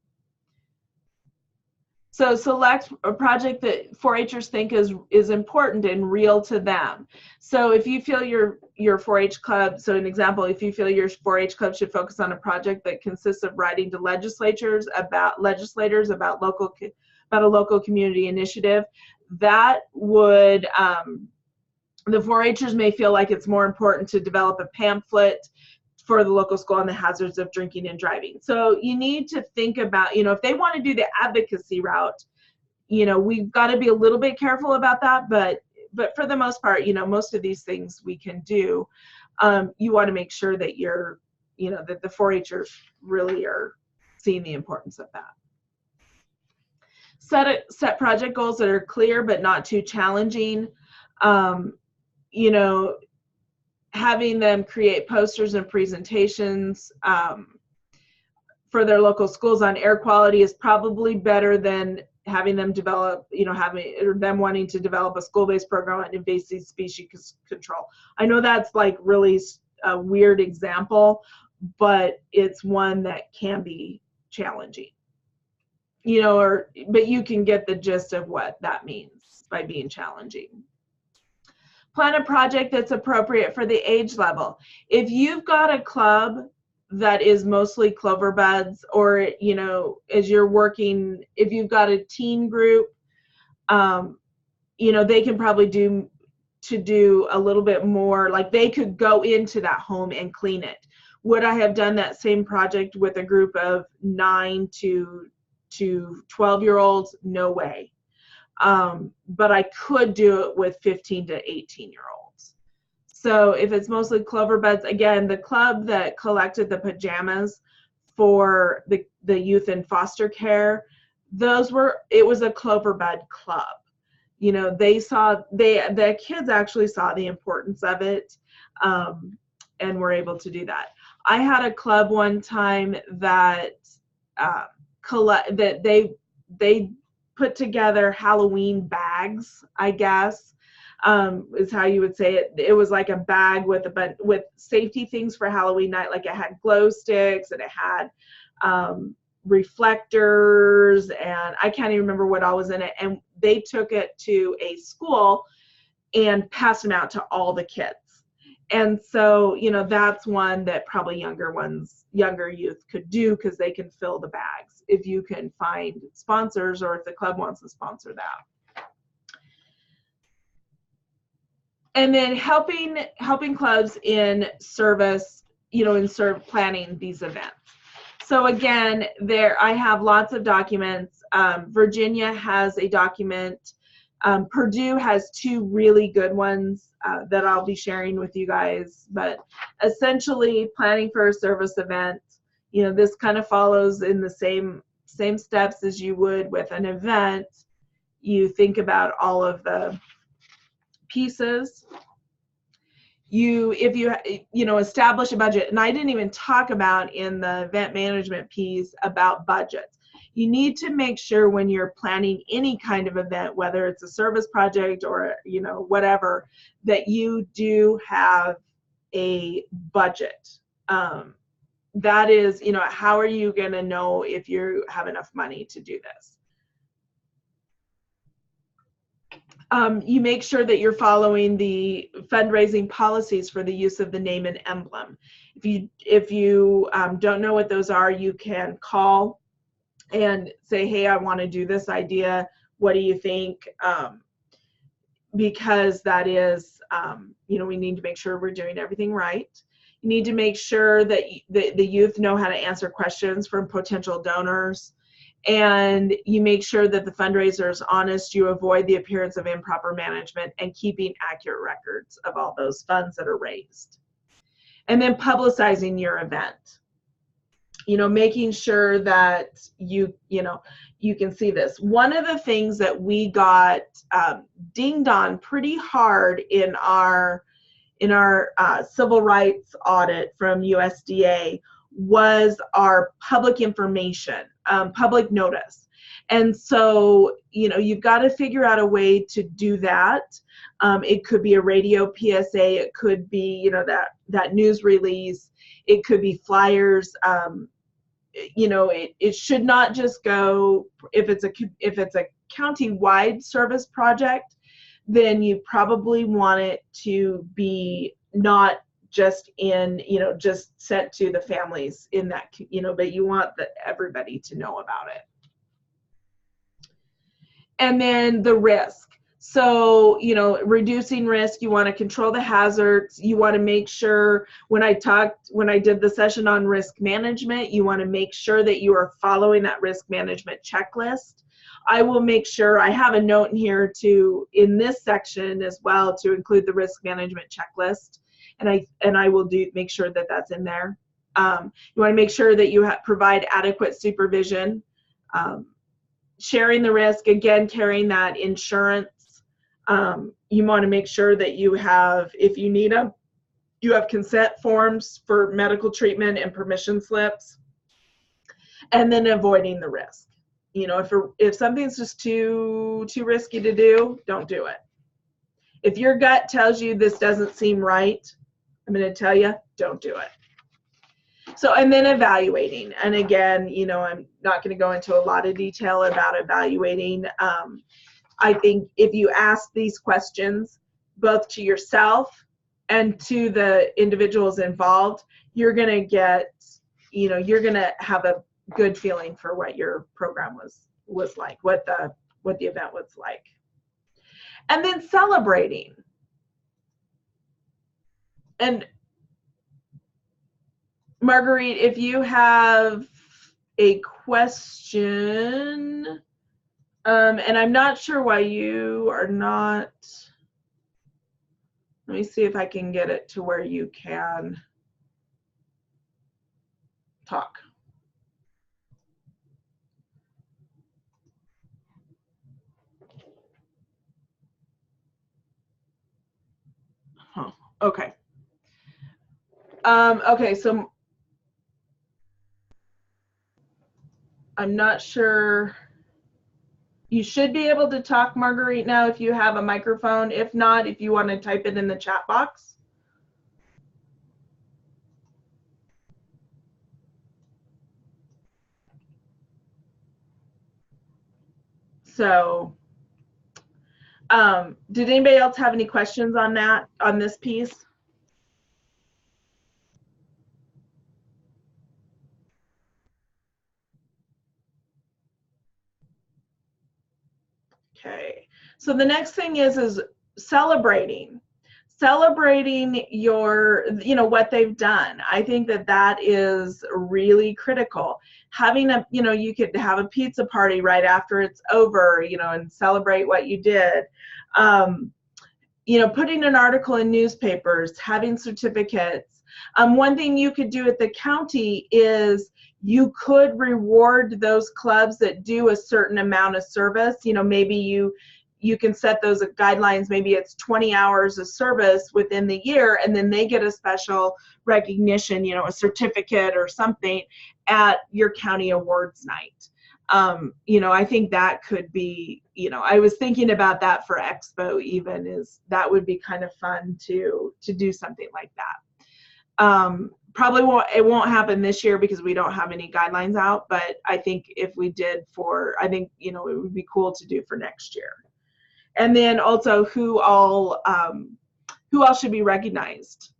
So select a project that 4-Hers think is important and real to them. So if you feel your 4-H club, so an example, if you feel your 4-H club should focus on a project that consists of writing to legislators about a local community initiative, that would, the 4-Hers may feel like it's more important to develop a pamphlet for the local school on the hazards of drinking and driving. So you need to think about, you know, if they want to do the advocacy route, you know, we've got to be a little bit careful about that, but for the most part, you know, most of these things we can do. You want to make sure that you're, you know, that the 4-Hers really are seeing the importance of that. Set project goals that are clear but not too challenging. You know, having them create posters and presentations for their local schools on air quality is probably better than having them develop, you know, them wanting to develop a school-based program on invasive species control. I know that's like really a weird example, but it's one that can be challenging, you know, but you can get the gist of what that means by being challenging. Plan a project that's appropriate for the age level. If you've got a club that is mostly clover buds, or, you know, as you're working, if you've got a teen group, you know, they can probably do a little bit more, like they could go into that home and clean it. Would I have done that same project with a group of 9 to 12-year-olds? No way. But I could do it with 15 to 18-year-olds. So if it's mostly clover buds, again, the club that collected the pajamas for the youth in foster care, it was a clover bud club. You know, the kids actually saw the importance of it, and were able to do that. I had a club one time that they put together Halloween bags, I guess, is how you would say it. It was like a bag with safety things for Halloween night. Like it had glow sticks and it had reflectors, and I can't even remember what all was in it. And they took it to a school and passed them out to all the kids. And so, you know, that's one that probably younger youth could do, because they can fill the bags if you can find sponsors, or if the club wants to sponsor that. And then helping clubs in service, you know, in planning these events. So again, I have lots of documents. Virginia has a document. Purdue has 2 really good ones that I'll be sharing with you guys. But essentially, planning for a service event, you know, this kind of follows in the same steps as you would with an event. You think about all of the pieces. If you know, establish a budget. And I didn't even talk about in the event management piece about budgets. You need to make sure when you're planning any kind of event, whether it's a service project or, you know, whatever, that you do have a budget. That is, you know, how are you going to know if you have enough money to do this? You make sure that you're following the fundraising policies for the use of the name and emblem. If you don't know what those are, you can call and say, hey, I want to do this idea. What do you think? Because that is, you know, we need to make sure we're doing everything right. You need to make sure that the youth know how to answer questions from potential donors. And you make sure that the fundraiser is honest. You avoid the appearance of improper management, and keeping accurate records of all those funds that are raised. And then publicizing your event. You know, making sure that you can see this. One of the things that we got dinged on pretty hard in our civil rights audit from USDA was our public information, public notice. And so, you know, you've got to figure out a way to do that. It could be a radio PSA. It could be, you know, that news release. It could be flyers. You know, it should not just go, if it's a county-wide service project, then you probably want it to be not just in, you know, just sent to the families in that, you know, but you want everybody to know about it. And then the risk. So, you know, reducing risk, you want to control the hazards. You want to make sure, when I did the session on risk management, you want to make sure that you are following that risk management checklist. I will make sure, I have a note in here in this section as well, to include the risk management checklist. And I will make sure that that's in there. You want to make sure that you provide adequate supervision. Sharing the risk, again, carrying that insurance. You want to make sure that you have, if you need them, you have consent forms for medical treatment and permission slips. And then avoiding the risk. You know, if something's just too risky to do, don't do it. If your gut tells you this doesn't seem right, I'm going to tell you, don't do it. So, and then evaluating. And again, you know, I'm not going to go into a lot of detail about evaluating. I think if you ask these questions, both to yourself and to the individuals involved, you're going to get you know, you're going to have a good feeling for what your program was like, what the event was like. And then celebrating. And Marguerite, if you have a question, and I'm not sure why you are not, let me see if I can get it to where you can talk. Huh. Okay. Okay, so I'm not sure. You should be able to talk, Marguerite, now if you have a microphone. If not, if you want to type it in the chat box. So, did anybody else have any questions on that, on this piece? Okay, so the next thing is celebrating your, you know, what they've done. I think that is really critical. Having a, you know, you could have a pizza party right after it's over, you know, and celebrate what you did. You know, putting an article in newspapers, having certificates. One thing you could do at the county is you could reward those clubs that do a certain amount of service. You know, maybe you can set those guidelines. Maybe it's 20 hours of service within the year, and then they get a special recognition, you know, a certificate or something at your county awards night. You know, I think that could be, you know, I was thinking about that for Expo even, is that would be kind of fun to do something like that. Probably it won't happen this year because we don't have any guidelines out, but I think if we did I think, you know, it would be cool to do for next year. And then also who all should be recognized.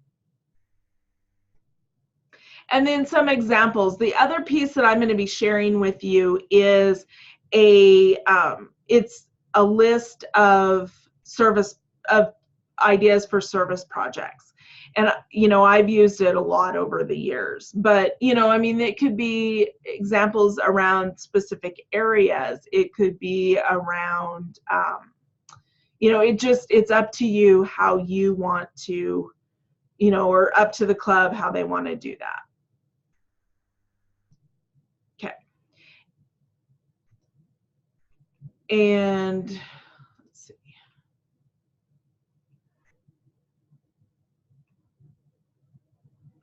And then some examples. The other piece that I'm going to be sharing with you is it's a list of ideas for service projects. And, you know, I've used it a lot over the years, but, you know, I mean, it could be examples around specific areas. It could be around, you know, it's up to you how you want to, you know, or up to the club how they want to do that. Okay. And let's see.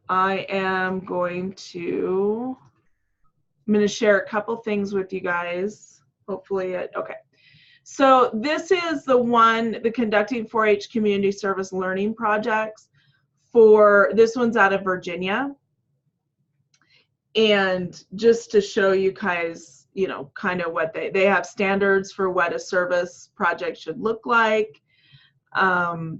I'm going to share a couple things with you guys. Hopefully okay. So this is the Conducting 4-H Community Service Learning Projects. This one's out of Virginia. And just to show you guys, you know, kind of what they have standards for what a service project should look like. I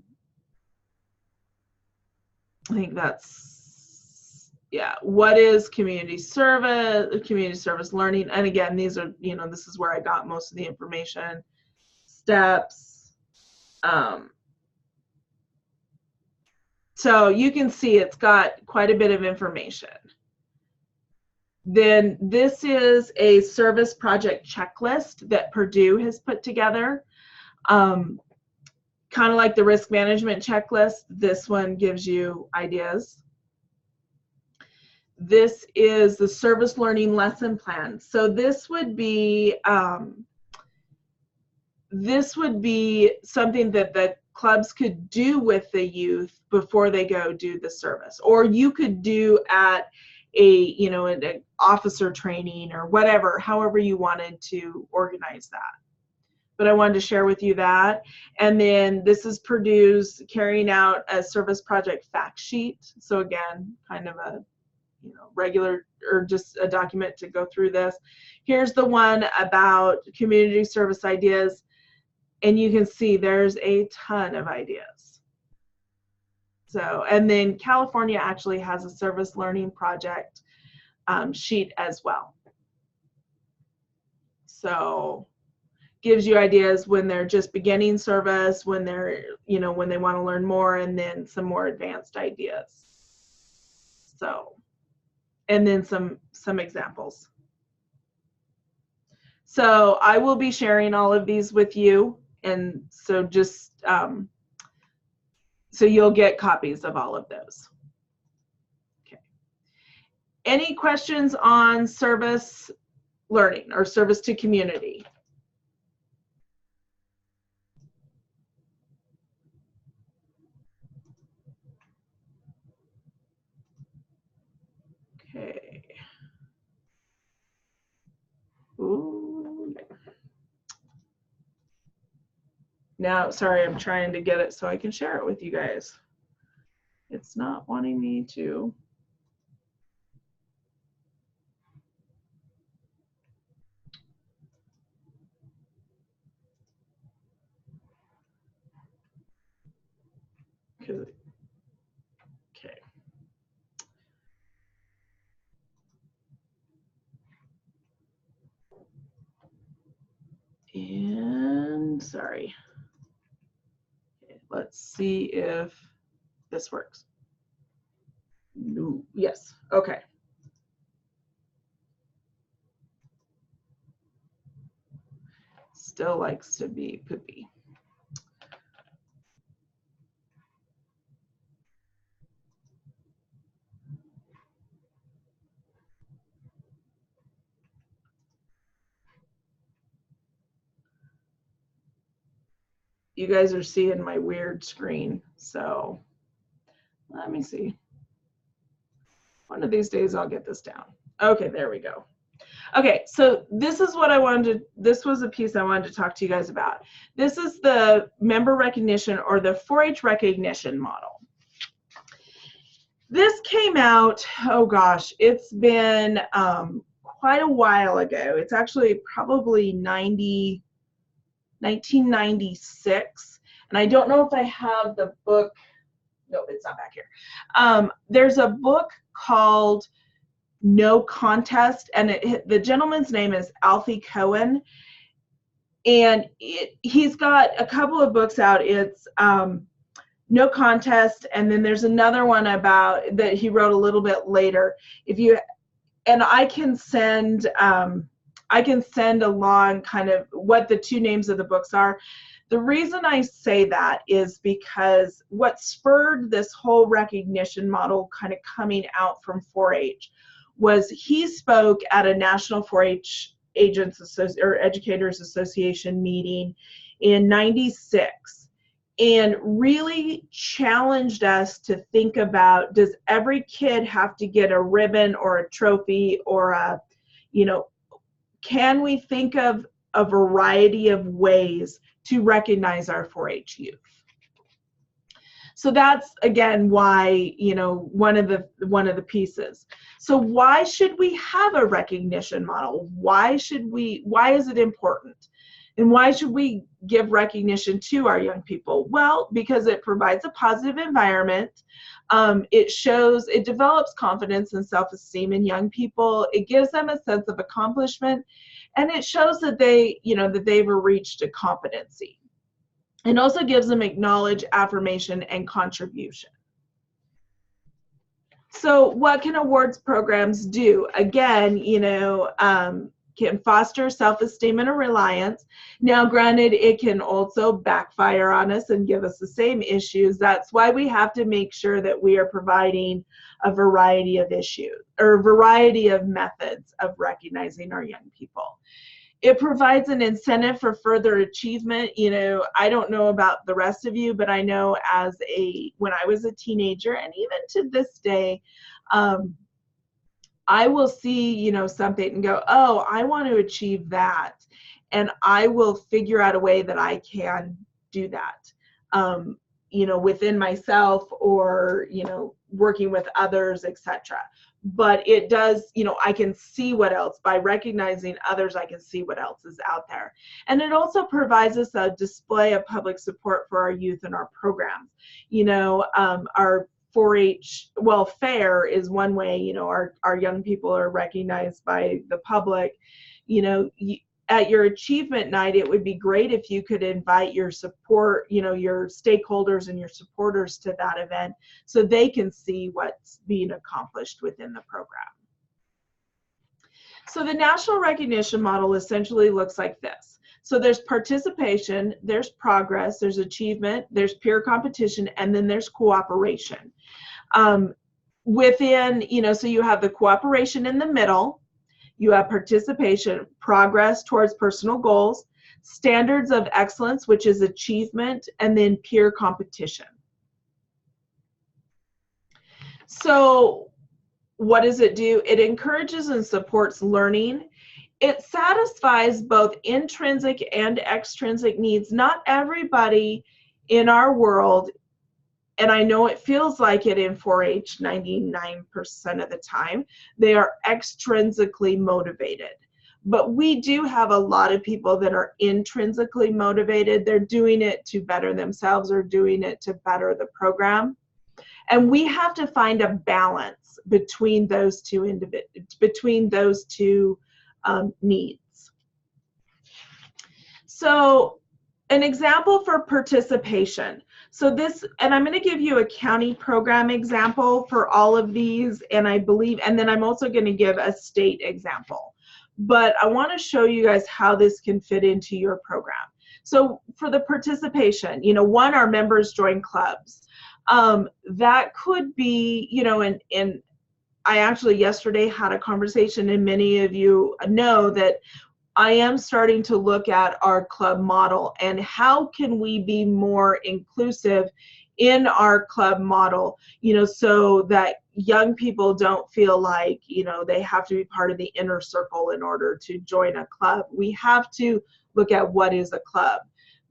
think that's, yeah, what is community service learning? And again, these are, you know, this is where I got most of the information. Steps. So you can see it's got quite a bit of information. Then this is a service project checklist that Purdue has put together. Kind of like the risk management checklist, this one gives you ideas. This is the service learning lesson plan. So this would be something that the clubs could do with the youth before they go do the service, or you could do at an officer training or whatever, however you wanted to organize that. But I wanted to share with you that. And then this is Purdue's carrying out a service project fact sheet. So again, kind of a, you know, regular or just a document to go through this. Here's the one about community service ideas. And you can see there's a ton of ideas. So, and then California actually has a service learning project sheet as well. So gives you ideas when they're just beginning service, when they're, when they want to learn more, and then some more advanced ideas. So, and then some examples. So I will be sharing all of these with you, and so just so you'll get copies of all of those. Okay. Any questions on service learning or service to community? Okay. Ooh. Now, sorry, I'm trying to get it so I can share it with you guys. It's not wanting me to. Okay. And sorry. Okay, let's see if this works. No. Yes. Okay. Still likes to be poopy. You guys are seeing my weird screen, so let me see. One of these days I'll get this down. Okay, there we go. Okay, so this is what I wanted to, this was a piece I wanted to talk to you guys about. This is the member recognition or the 4-H recognition model. This came out, oh gosh, it's been quite a while ago. It's actually probably 1996. And I don't know if I have the book. No, it's not back here. There's a book called No Contest, and the gentleman's name is Alfie Cohen. And he's got a couple of books out. It's No Contest, and then there's another one about that he wrote a little bit later. And I can send along kind of what the two names of the books are. The reason I say that is because what spurred this whole recognition model kind of coming out from 4-H was he spoke at a National 4-H Educators Association meeting in '96 and really challenged us to think about, does every kid have to get a ribbon or a trophy or can we think of a variety of ways to recognize our 4-H youth? So that's, again, why, one of the pieces. So why should we have a recognition model? Why is it important? And why should we give recognition to our young people? Well, because it provides a positive environment. It develops confidence and self-esteem in young people. It gives them a sense of accomplishment, and it shows that that they've reached a competency. It also gives them acknowledged affirmation and contribution. So what can awards programs do? Again, can foster self-esteem and a reliance. Now, granted, it can also backfire on us and give us the same issues. That's why we have to make sure that we are providing a variety of issues or a variety of methods of recognizing our young people. It provides an incentive for further achievement. I don't know about the rest of you, but I know when I was a teenager, and even to this day, I will see, something and go, oh, I want to achieve that. And I will figure out a way that I can do that, within myself or, working with others, etc. But it does, I can see what else. By recognizing others, I can see what else is out there. And it also provides us a display of public support for our youth and our programs. Our 4-H, well, fair is one way, you know, our young people are recognized by the public. You know, at your achievement night, it would be great if you could invite your support, you know, your stakeholders and your supporters to that event so they can see what's being accomplished within the program. So the national recognition model essentially looks like this. So there's participation, there's progress, there's achievement, there's peer competition, and then there's cooperation. Within, you know, so you have the cooperation in the middle, you have participation, progress towards personal goals, standards of excellence, which is achievement, and then peer competition. So what does it do? It encourages and supports learning. It satisfies both intrinsic and extrinsic needs. Not everybody in our world, and I know it feels like it in 4-H 99% of the time, they are extrinsically motivated. But we do have a lot of people that are intrinsically motivated. They're doing it to better themselves or doing it to better the program. And we have to find a balance between those two needs. So an example for participation. So this, and I'm going to give you a county program example for all of these, and I believe, and then I'm also going to give a state example. But I want to show you guys how this can fit into your program. So for the participation, you know, one, our members join clubs. That could be, you know, and I actually yesterday had a conversation, and many of you know that I am starting to look at our club model and how can we be more inclusive in our club model, you know, so that young people don't feel like, you know, they have to be part of the inner circle in order to join a club. We have to look at what is a club.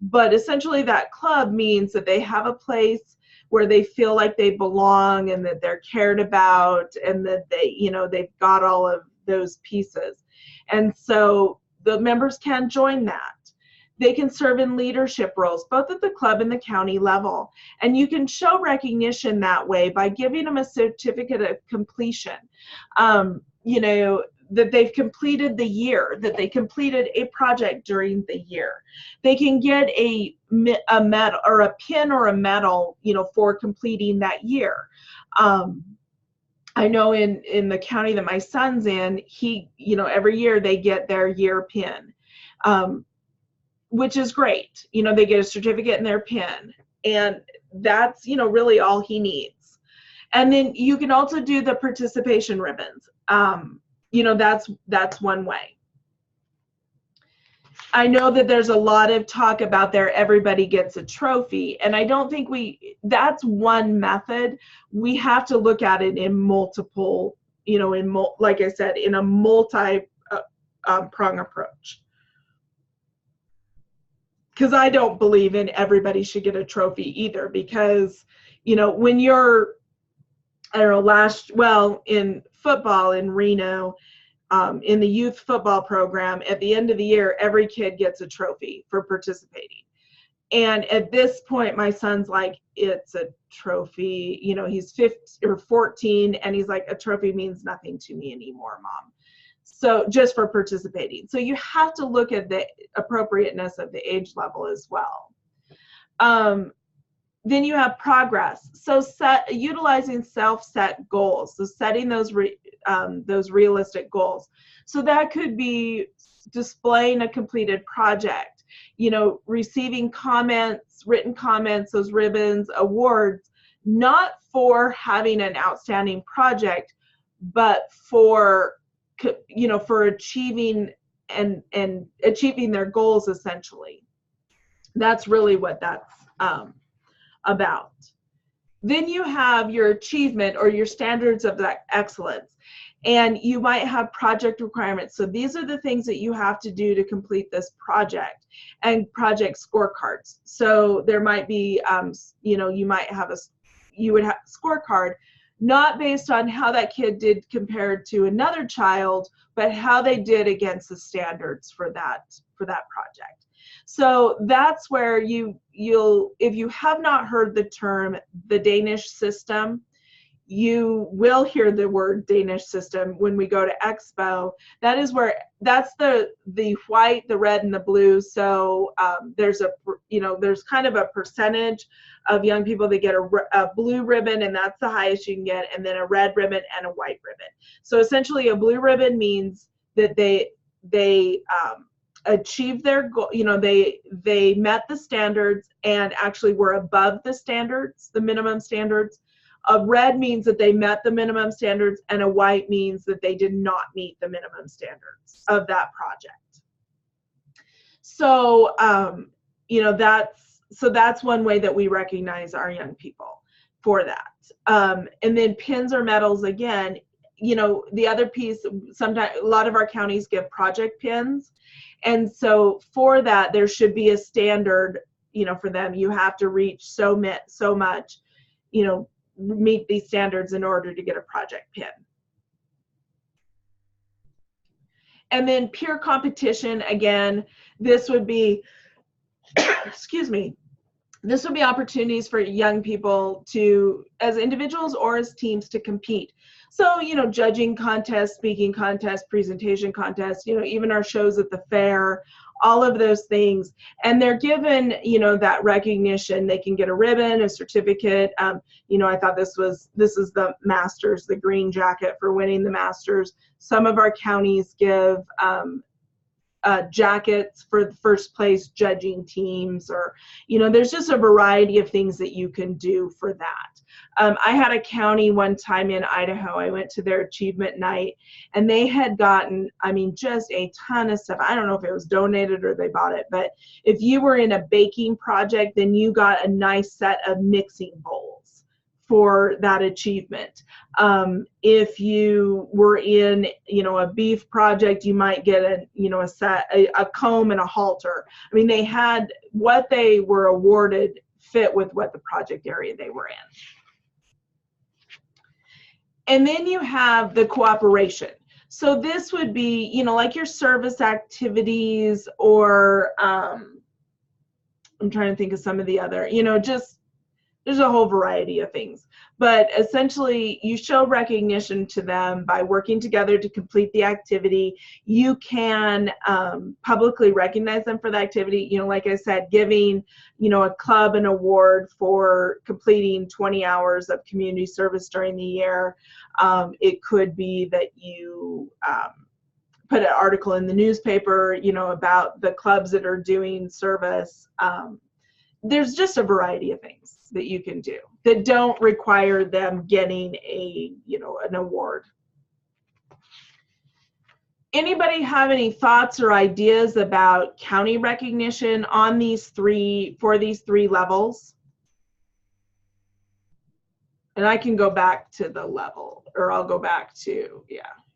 But essentially that club means that they have a place where they feel like they belong and that they're cared about and that they, you know, they've got all of those pieces. And so the members can join that. They can serve in leadership roles, both at the club and the county level. And you can show recognition that way by giving them a certificate of completion. You know, that they've completed the year, that they completed a project during the year. They can get a medal or a pin or a medal, you know, for completing that year. I know in the county that my son's in, you know, every year they get their year pin, which is great. You know, they get a certificate and their pin, and that's, you know, really all he needs. And then you can also do the participation ribbons. You know, that's one way. I know that there's a lot of talk about everybody gets a trophy, and I don't think that's one method. We have to look at it in multiple, you know, like I said, in a multi-prong approach. Because I don't believe in everybody should get a trophy either, because, you know, when you're, I don't know, in football in Reno, in the youth football program, at the end of the year, every kid gets a trophy for participating. And at this point, my son's like, it's a trophy. You know, he's 15 or 14, and he's like, a trophy means nothing to me anymore, Mom. So just for participating. So you have to look at the appropriateness of the age level as well. Then you have progress. So utilizing self-set goals. So setting those realistic goals. So that could be displaying a completed project, you know, receiving comments, written comments, those ribbons, awards, not for having an outstanding project, but for, you know, for achieving and achieving their goals, essentially. That's really what that's about. Then you have your achievement or your standards of excellence, and you might have project requirements. So these are the things that you have to do to complete this project, and project scorecards. So there might be, you know, you would have a scorecard not based on how that kid did compared to another child, but how they did against the standards for that project. So that's where you'll, if you have not heard the term, the Danish system, you will hear the word Danish system when we go to Expo. That is where, that's the white, the red, and the blue. So there's there's kind of a percentage of young people that get a blue ribbon, and that's the highest you can get, and then a red ribbon and a white ribbon. So essentially a blue ribbon means that they achieved their goal, they met the standards and actually were above the standards, the minimum standards. A red means that they met the minimum standards, and a white means that they did not meet the minimum standards of that project. So, that's one way that we recognize our young people for that. And then pins or medals, again, the other piece, sometimes a lot of our counties give project pins. And so for that, there should be a standard, for them. You have to reach so much, meet these standards in order to get a project pin. And then peer competition, again, this would be, excuse me, this would be opportunities for young people to, as individuals or as teams, to compete. So, judging contests, speaking contests, presentation contests, even our shows at the fair, all of those things. And they're given, that recognition. They can get a ribbon, a certificate. I thought this is the Masters, the green jacket for winning the Masters. Some of our counties give jackets for the first place judging teams, or, there's just a variety of things that you can do for that. I had a county one time in Idaho. I went to their achievement night, and they had gotten, just a ton of stuff. I don't know if it was donated or they bought it, but if you were in a baking project, then you got a nice set of mixing bowls for that achievement. If you were in, a beef project, you might get a comb and a halter. They had what they were awarded fit with what the project area they were in. And then you have the cooperation. So this would be, like your service activities, or I'm trying to think of some of the other, just there's a whole variety of things. But essentially, you show recognition to them by working together to complete the activity. You can publicly recognize them for the activity. Like I said, giving, a club an award for completing 20 hours of community service during the year. It could be that you put an article in the newspaper, about the clubs that are doing service. There's just a variety of things that you can do that don't require them getting an award. Anybody have any thoughts or ideas about county recognition on for these three levels? And I can go back to the level, or I'll go back to,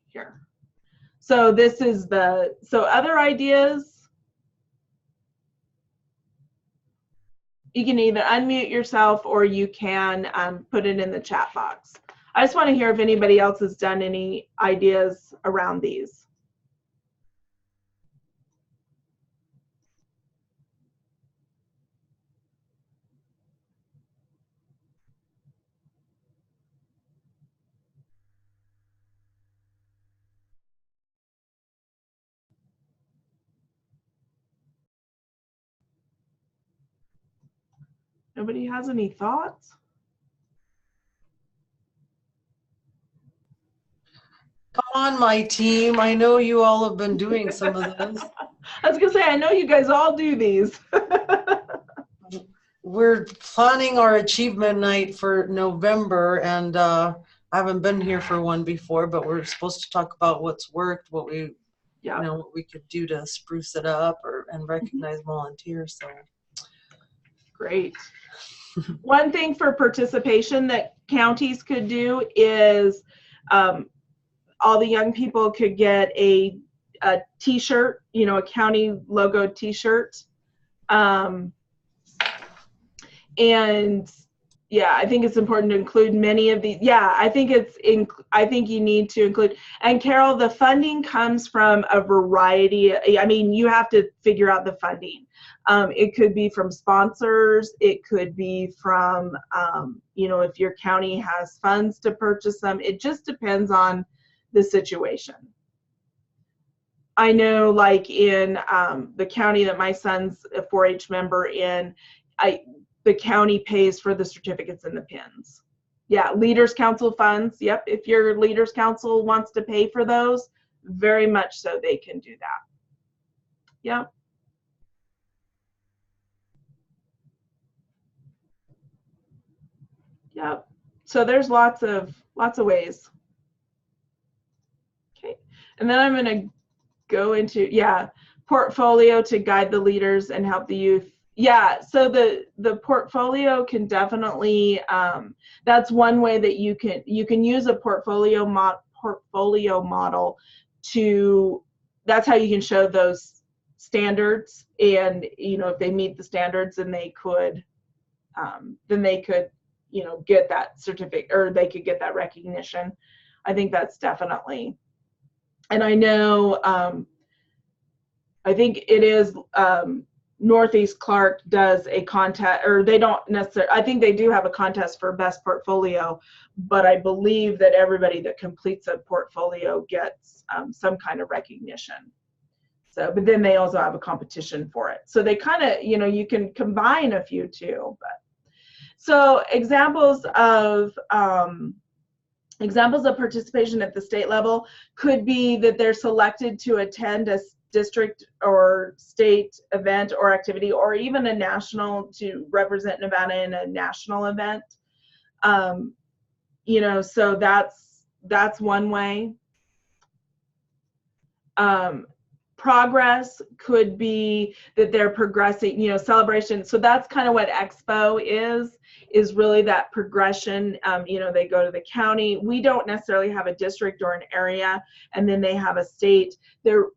here. So this is other ideas. You can either unmute yourself, or you can put it in the chat box. I just want to hear if anybody else has done any ideas around these. Nobody has any thoughts?
Come on, my team. I know you all have been doing some of this.
I was going to say, I know you guys all do these.
We're planning our achievement night for November, and I haven't been here for one before, but we're supposed to talk about what's worked, what we, what we could do to spruce it up and recognize volunteers. So
great. One thing for participation that counties could do is all the young people could get a t-shirt, a county logo t-shirt. And, Yeah, I think it's important to include many of these. Yeah, I think I think you need to include. And Carol, the funding comes from a variety. I mean, you have to figure out the funding. It could be from sponsors. It could be from, you know, if your county has funds to purchase them. It just depends on the situation. I know, like in the county that my son's a 4-H member in, the county pays for the certificates and the pins. Yeah, Leaders Council funds. Yep, if your Leaders Council wants to pay for those, very much so they can do that. Yep. Yep. So there's lots of ways. Okay, and then I'm going to go into, yeah, portfolio to guide the leaders and help the youth. Yeah, so the portfolio can definitely, that's one way that you can use a portfolio model to, that's how you can show those standards, and you know, if they meet the standards, then they could you know, get that certificate, or they could get that recognition. I think that's definitely, and I know I think it is Northeast Clark does a contest, or they don't necessarily, I think they do have a contest for best portfolio, but I believe that everybody that completes a portfolio gets some kind of recognition. So, but then they also have a competition for it. So they kind of, you know, you can combine a few too. But so examples of participation at the state level could be that they're selected to attend a district or state event or activity, or even a national, to represent Nevada in a national event. You know, so that's one way. Progress could be that they're progressing, you know, celebration. So that's kind of what Expo is really that progression. You know, they go to the county. We don't necessarily have a district or an area, and then they have a state. They're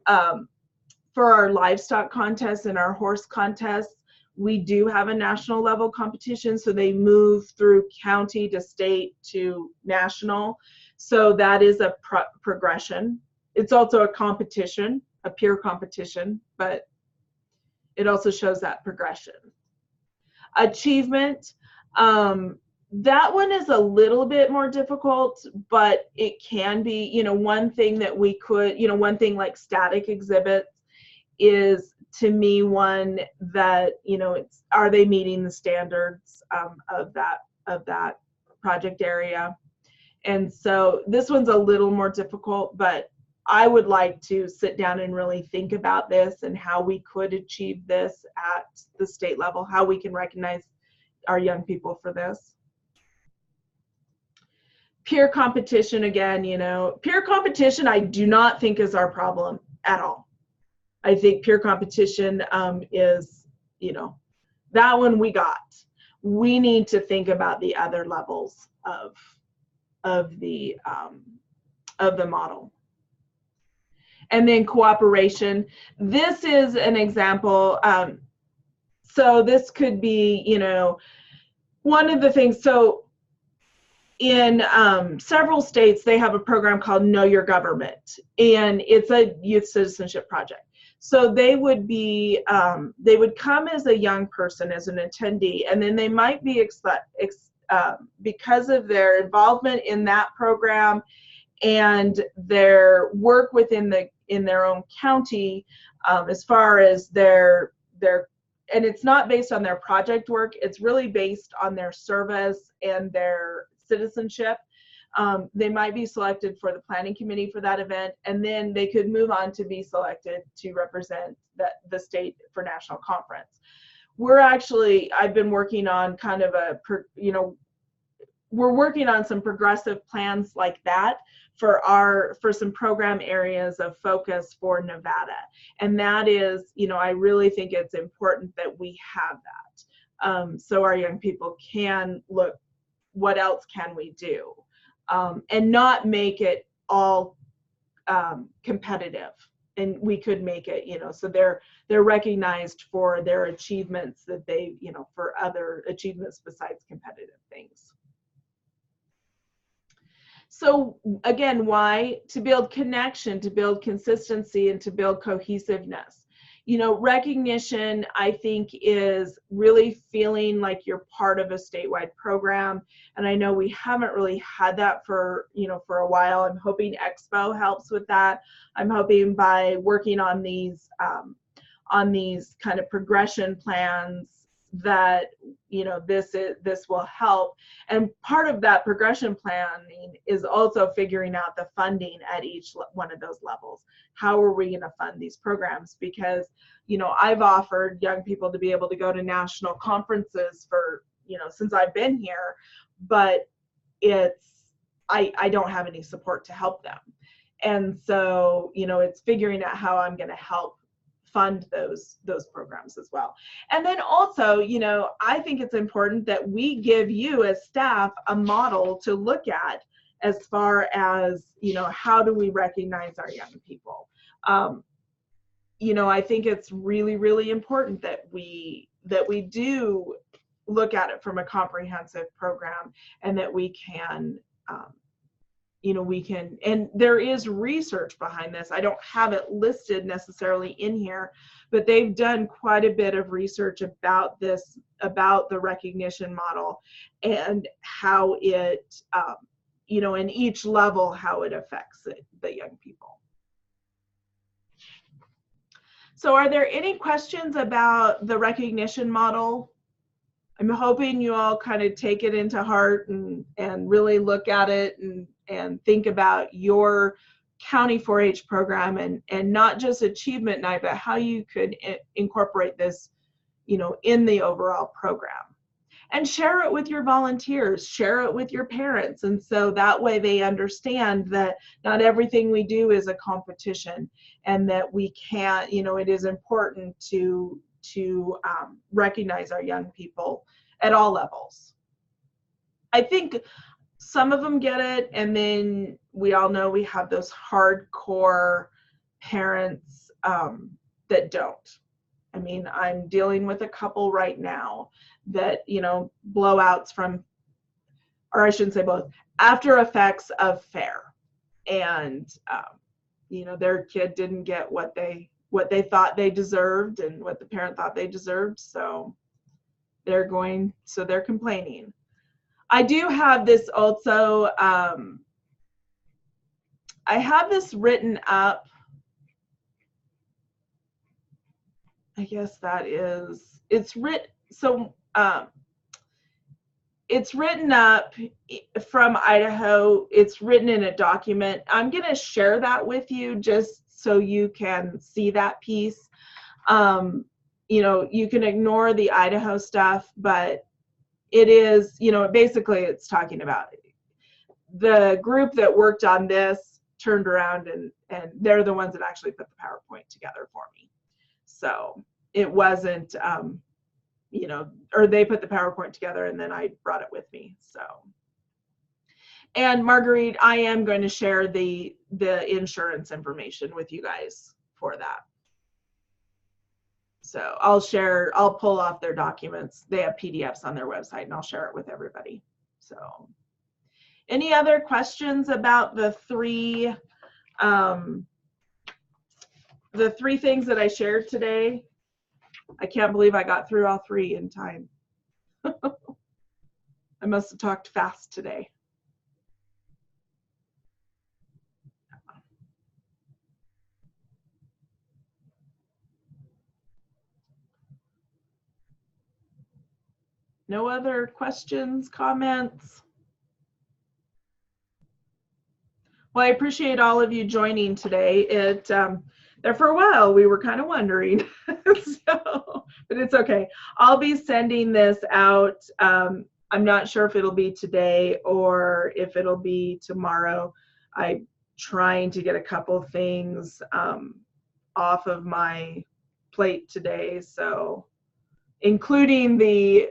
for our livestock contests and our horse contests, we do have a national level competition. So they move through county to state to national. So that is a progression. It's also a competition, a peer competition, but it also shows that progression. Achievement, that one is a little bit more difficult, but it can be, you know, one thing that we could, you know, one thing like static exhibits is, to me, one that, you know, it's, are they meeting the standards of that project area? And so this one's a little more difficult, but I would like to sit down and really think about this and how we could achieve this at the state level, how we can recognize our young people for this. Peer competition, again, you know, peer competition I do not think is our problem at all. I think peer competition is, you know, that one we got. We need to think about the other levels of the model. And then cooperation. This is an example. So this could be, you know, one of the things. So in several states, they have a program called Know Your Government, and it's a youth citizenship project. So they would be, they would come as a young person, as an attendee, and then they might be, because of their involvement in that program and their work within in their own county, as far as their, and it's not based on their project work, it's really based on their service and their citizenship. They might be selected for the planning committee for that event, and then they could move on to be selected to represent the state for national conference. We're actually, I've been working on kind of a, you know, we're working on some progressive plans like that for some program areas of focus for Nevada. And that is, you know, I really think it's important that we have that. So our young people can look, what else can we do? And not make it all competitive. and we could make it, so they're recognized for their achievements that they, for other achievements besides competitive things. So again, why? To build connection, to build consistency, and to build cohesiveness. Recognition, I think, is really feeling like you're part of a statewide program. And I know we haven't really had that for a while. I'm hoping Expo helps with that. I'm hoping by working on these kind of progression plans that this will help. And part of that progression planning is also figuring out the funding at each one of those levels. How are we going to fund these programs? Because I've offered young people to be able to go to national conferences for since I've been here, but I don't have any support to help them. And so it's figuring out how I'm going to help fund those programs as well. And then also, I think it's important that we give you as staff a model to look at as far as, how do we recognize our young people? I think it's really, really important that we do look at it from a comprehensive program, and that we can and there is research behind this. I don't have it listed necessarily in here, but they've done quite a bit of research about this, about the recognition model, and how it, in each level, how it affects the young people. So are there any questions about the recognition model? I'm hoping you all kind of take it into heart and really look at it and think about your county 4-H program, and not just achievement night, but how you could incorporate this, in the overall program. And share it with your volunteers, share it with your parents. And so that way they understand that not everything we do is a competition, and that we can't, it is important to recognize our young people at all levels. I think some of them get it, and then we all know we have those hardcore parents that don't. I mean, I'm dealing with a couple right now that, blowouts from, or I shouldn't say both, after effects of FAIR. And, their kid didn't get what they thought they deserved and what the parent thought they deserved. So they're complaining. I do have this also, I have this written up. I guess it's written up from Idaho. It's written in a document. I'm going to share that with you just so you can see that piece. You can ignore the Idaho stuff, but it is, basically it's talking about the group that worked on this turned around and they're the ones that actually put the PowerPoint together for me. So it wasn't, or they put the PowerPoint together and then I brought it with me. So, and Marguerite, I am going to share the insurance information with you guys for that. So I'll pull off their documents. They have PDFs on their website, and I'll share it with everybody. So any other questions about the three things that I shared today? I can't believe I got through all three in time. I must have talked fast today. No other questions, comments? Well, I appreciate all of you joining today. There for a while, we were kind of wondering, but it's okay. I'll be sending this out. I'm not sure if it'll be today or if it'll be tomorrow. I'm trying to get a couple things off of my plate today, so including the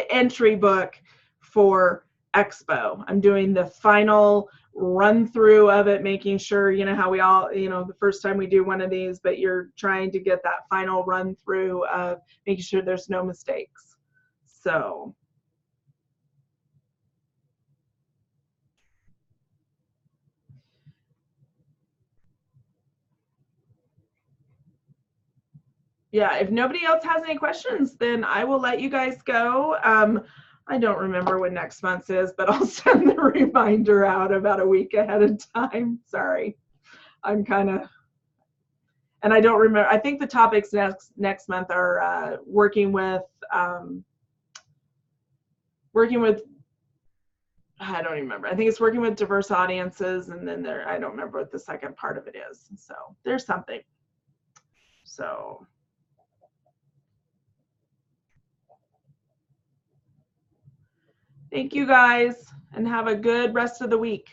entry book for Expo. I'm doing the final run through of it, making sure, you know, how we all, you know, the first time we do one of these, but you're trying to get that final run through of making sure there's no mistakes. So. Yeah, if nobody else has any questions, then I will let you guys go. I don't remember when next month is, but I'll send the reminder out about a week ahead of time. Sorry, I'm kind of, and I don't remember. I think the topics next month are working with, I don't even remember. I think it's working with diverse audiences, and then I don't remember what the second part of it is. So there's something. So. Thank you guys, and have a good rest of the week.